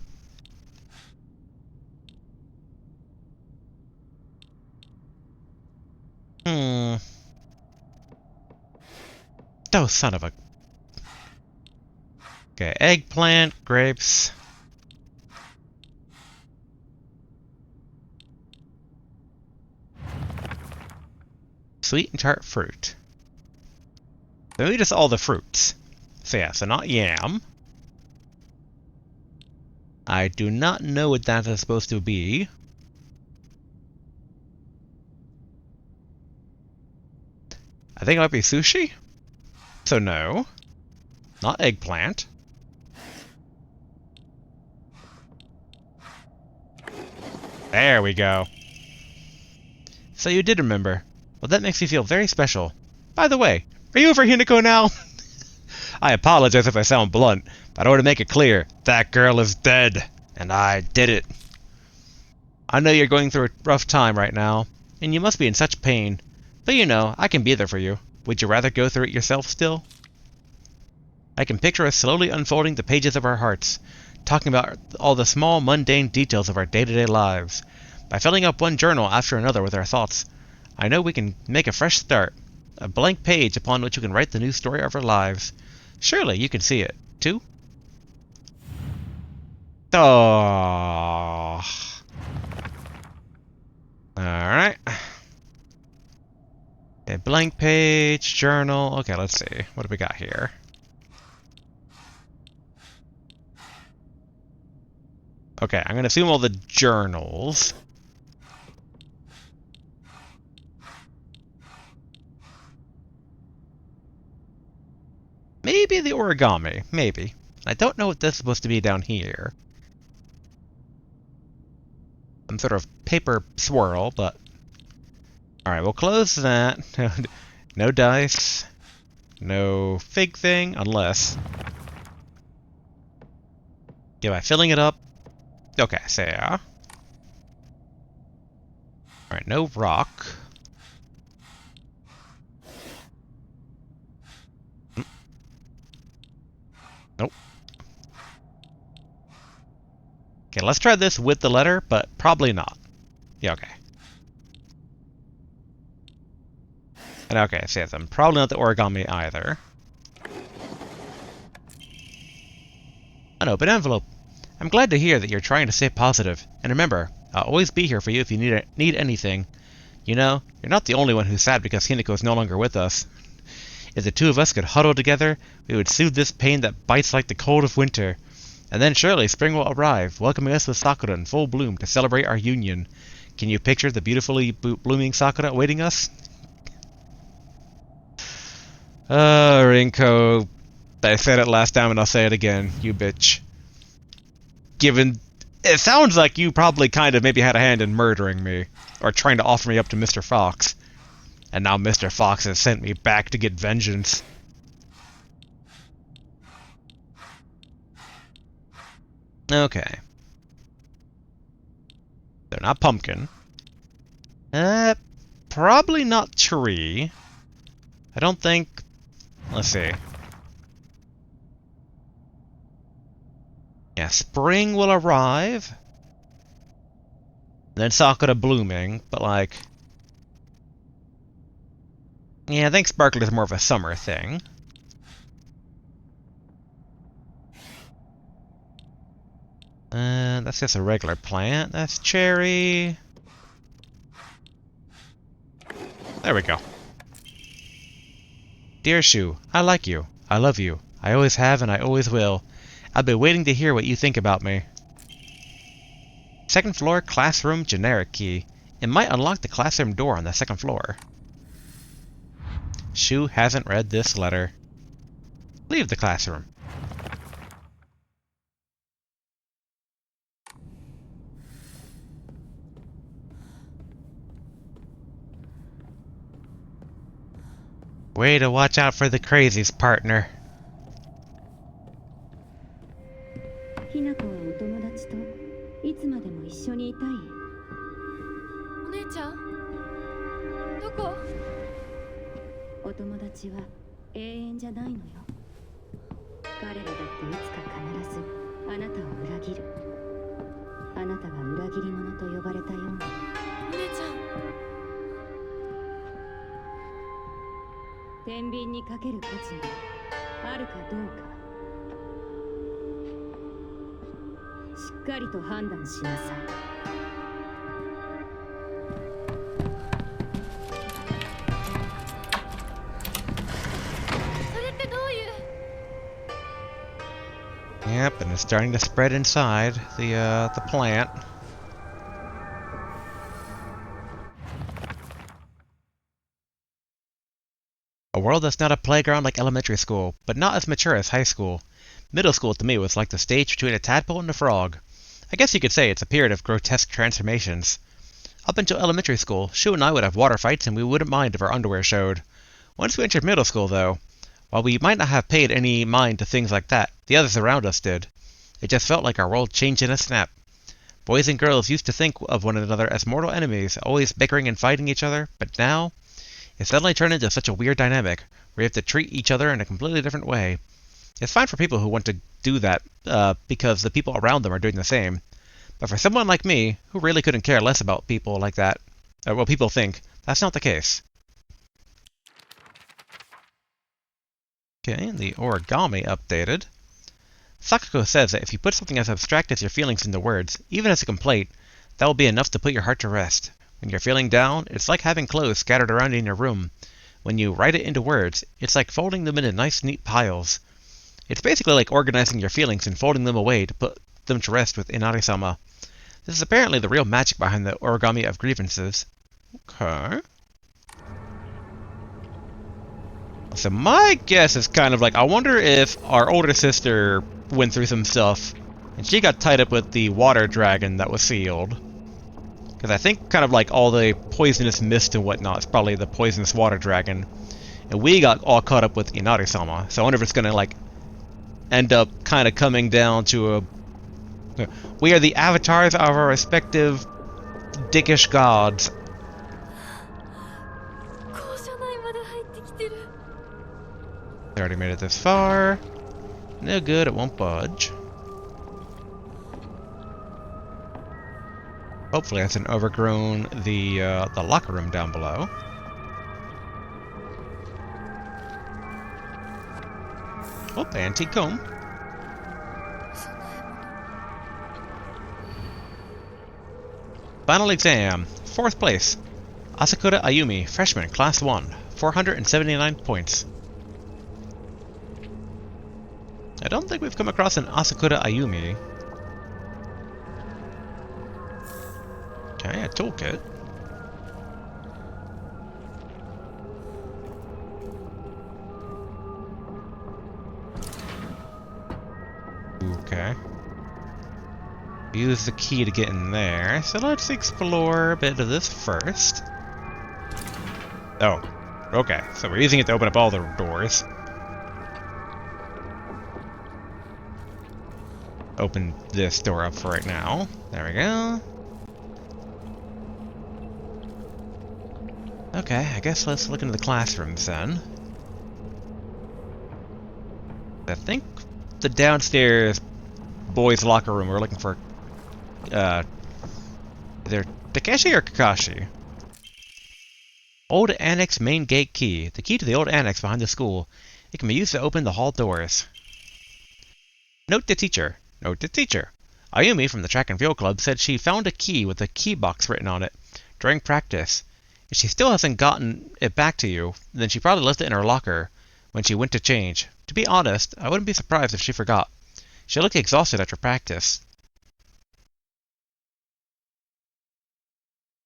Speaker 1: Oh, son of a... Okay, eggplant, grapes. Sweet and tart fruit. Maybe just all the fruits. So yeah, so not yam. I do not know what that is supposed to be. I think it might be sushi? So no. Not eggplant. There we go. So you did remember. Well, that makes me feel very special. By the way, are you over Hinako now? I apologize if I sound blunt, but I want to make it clear, that girl is dead, and I did it. I know you're going through a rough time right now, and you must be in such pain, but you know, I can be there for you. Would you rather go through it yourself still? I can picture us slowly unfolding the pages of our hearts, talking about all the small, mundane details of our day-to-day lives. By filling up one journal after another with our thoughts, I know we can make a fresh start, a blank page upon which we can write the new story of our lives. Surely you can see it, too? Oh. Alright. A blank page, journal. Okay, let's see. What do we got here? Okay, I'm gonna assume all the journals. Maybe the origami. Maybe. I don't know what this is supposed to be down here. Some sort of paper swirl, but... Alright, we'll close that. No dice. No fig thing, unless... Yeah, by filling it up... Okay, so yeah. Alright, no rock. Nope. Okay, let's try this with the letter, but probably not. Yeah, okay. And okay, so yes, I'm probably not the origami either. An open envelope. I'm glad to hear that you're trying to stay positive. And remember, I'll always be here for you if you need anything. You know, you're not the only one who's sad because Hinako is no longer with us. If the two of us could huddle together, we would soothe this pain that bites like the cold of winter. And then surely spring will arrive, welcoming us with sakura in full bloom to celebrate our union. Can you picture the beautifully blooming sakura awaiting us? Rinko. I said it last time and I'll say it again, you bitch. Given... It sounds like you probably kind of maybe had a hand in murdering me. Or trying to offer me up to Mr. Fox. And now Mr. Fox has sent me back to get vengeance. Okay. They're not pumpkin. Probably not tree. I don't think... Let's see. Yeah, spring will arrive. Then sakura blooming, but like... Yeah, I think sparkle is more of a summer thing. That's just a regular plant. That's cherry. There we go. Dear Shu, I like you. I love you. I always have and I always will. I'll be waiting to hear what you think about me. Second floor classroom generic key. It might unlock the classroom door on the second floor. Shu hasn't read this letter. Leave the classroom. Way to watch out for the crazies, partner.
Speaker 5: ひなこはお友達といつまでも一緒にいたい。
Speaker 4: お姉ちゃんどこ？
Speaker 5: お友達は永遠じゃないのよ。彼らだっていつか必ずあなたを裏切る。あなたが裏切り者と呼ばれたように。
Speaker 4: お姉ちゃん。
Speaker 5: 天秤にかける価値があるかどうか。しっかりと判断しなさい。
Speaker 4: それってどういう？
Speaker 1: Yep, and it's starting to spread inside the plant. A world that's not a playground like elementary school, but not as mature as high school. Middle school to me was like the stage between a tadpole and a frog. I guess you could say it's a period of grotesque transformations. Up until elementary school, Shu and I would have water fights and we wouldn't mind if our underwear showed. Once we entered middle school, though, while we might not have paid any mind to things like that, the others around us did. It just felt like our world changed in a snap. Boys and girls used to think of one another as mortal enemies, always bickering and fighting each other, but now it suddenly turned into such a weird dynamic, where you have to treat each other in a completely different way. It's fine for people who want to do that, because the people around them are doing the same. But for someone like me, who really couldn't care less about people like that, or what people think, that's not the case. Okay, the origami updated. Sakako says that if you put something as abstract as your feelings into words, even as a complaint, that will be enough to put your heart to rest. When you're feeling down, it's like having clothes scattered around in your room. When you write it into words, it's like folding them into nice, neat piles. It's basically like organizing your feelings and folding them away to put them to rest with Inari-sama. This is apparently the real magic behind the origami of grievances. Okay. So my guess is kind of like, I wonder if our older sister went through some stuff and she got tied up with the water dragon that was sealed. Because I think kind of like all the poisonous mist and whatnot is probably the poisonous water dragon. And we got all caught up with Inari-sama. So I wonder if it's going to like end up kind of coming down to a... We are the avatars of our respective dickish gods. They already made it this far. No good, it won't budge. Hopefully it hasn't overgrown the locker room down below. Oh, antique comb. Final exam. 4th place. Asakura Ayumi, freshman, class 1. 479 points. I don't think we've come across an Asakura Ayumi. Okay, a toolkit. Okay. Use the key to get in there, so let's explore a bit of this first. Oh, okay, so we're using it to open up all the doors. Open this door up for right now. There we go. Okay, I guess let's look into the classrooms then. I think the downstairs boys' locker room, we're looking for either Takeshi or Kakashi. Old Annex main gate key. The key to the old annex behind the school. It can be used to open the hall doors. Note to teacher. Note to teacher. Ayumi from the track and field club said she found a key with a key box written on it during practice. If she still hasn't gotten it back to you, then she probably left it in her locker when she went to change. To be honest, I wouldn't be surprised if she forgot. She looked exhausted after practice.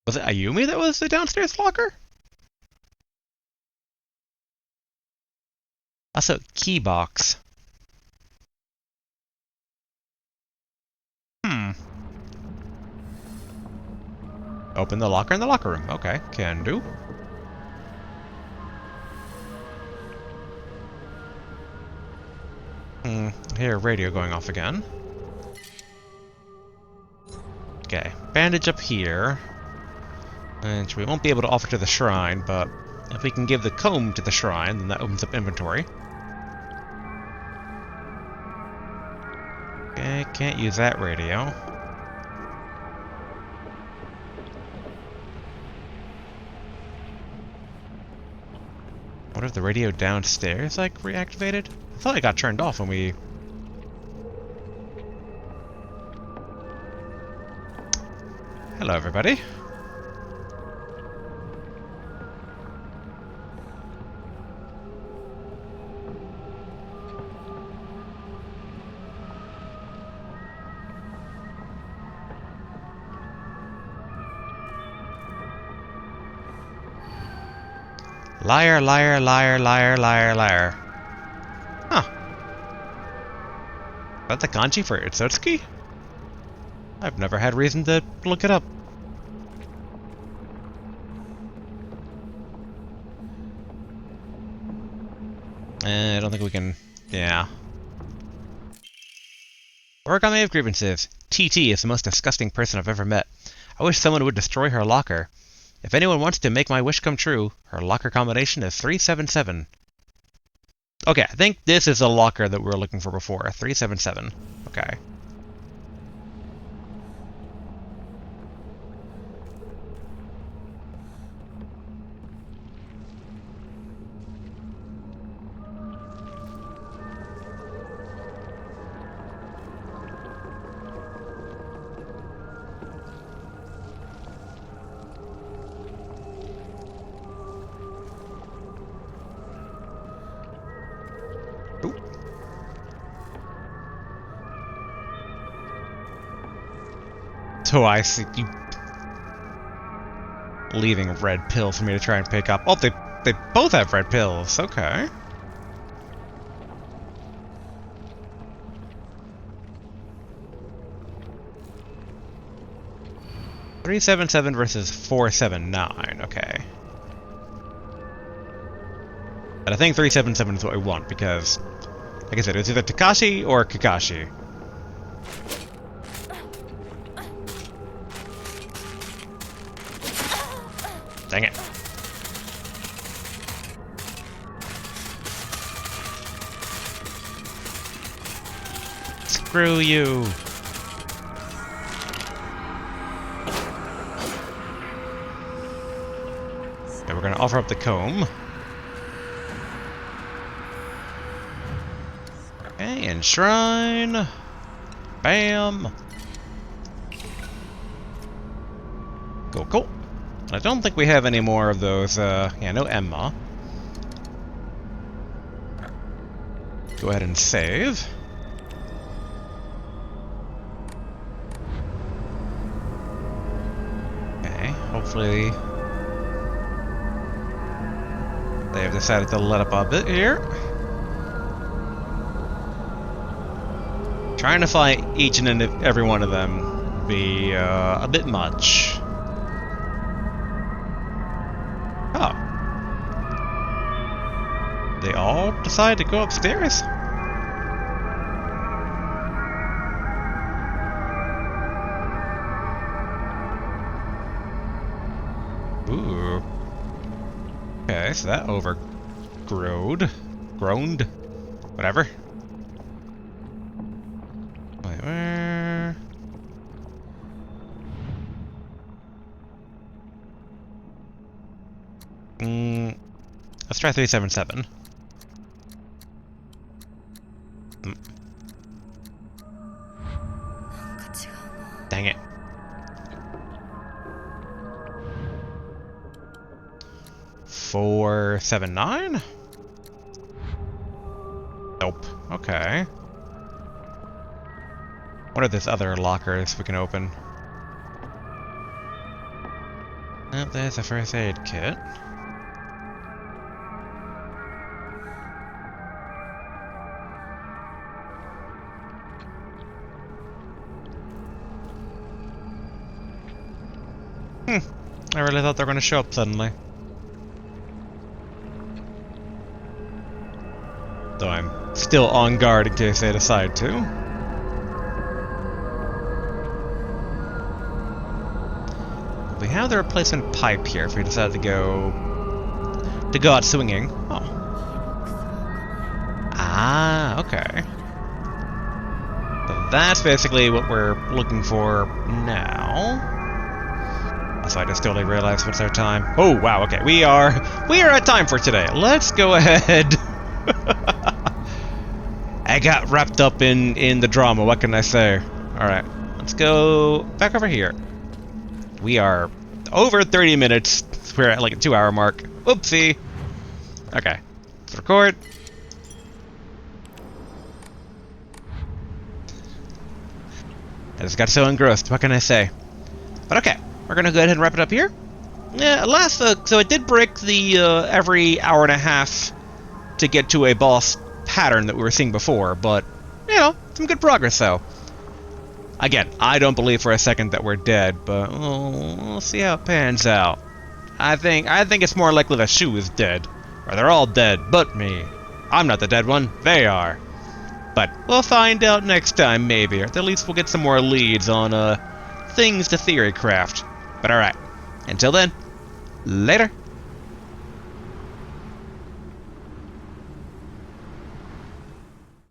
Speaker 1: Was it Ayumi that was the downstairs locker? Also, key box. Open the locker in the locker room. Okay, can do. Hear radio going off again. Okay, bandage up here. And we won't be able to offer to the shrine, but if we can give the comb to the shrine, then that opens up inventory. Okay, can't use that radio. What if the radio downstairs, like, reactivated? I thought it got turned off when we... Hello, everybody. Liar, liar, liar, liar, liar, liar. Huh. Is that the kanji for Itsutsuki? I've never had reason to look it up. I don't think we can... Yeah. Origami of grievances. TT is the most disgusting person I've ever met. I wish someone would destroy her locker. If anyone wants to make my wish come true, her locker combination is 377. Okay, I think this is the locker that we were looking for before. 377. Okay. Oh, I see. You leaving red pills for me to try and pick up. Oh, they both have red pills. Okay. $377 versus $479. Okay. But I think 377 is what we want because, like I said, it's either Takashi or Kakashi. Dang it. Screw you. Okay, we're gonna offer up the comb. Okay, enshrine. Bam. Cool, cool. I don't think we have any more of those, yeah, no Emma. Go ahead and save. Okay, hopefully they have decided to let up a bit here. Trying to fight each and every one of them would be, a bit much. Oh. They all decide to go upstairs? Ooh. Okay, so that groaned. Whatever. Wait, where? Let's try 377. Dang it. $479? Nope. Okay. What are these other lockers we can open? Oh, there's a first aid kit. I really thought they were going to show up suddenly. Though I'm still on guard in case they decide to. We have the replacement pipe here if we decide to go out swinging. Oh. Ah, okay. So that's basically what we're looking for now. So I just totally realized what's our time. Oh wow, okay. We are at time for today. Let's go ahead. I got wrapped up in the drama, what can I say? Alright, let's go back over here. We are over 30 minutes. We're at like a 2-hour mark. Oopsie. Okay. Let's record. I just got so engrossed, what can I say? But okay. We're gonna go ahead and wrap it up here. Yeah, so it did break the every hour and a half to get to a boss pattern that we were seeing before, but you know, some good progress though. Again, I don't believe for a second that we're dead, but we'll see how it pans out. I think it's more likely that Shu is dead, or they're all dead, but me. I'm not the dead one, they are. But we'll find out next time, maybe, or at least we'll get some more leads on, things to theorycraft. But alright, until then, later.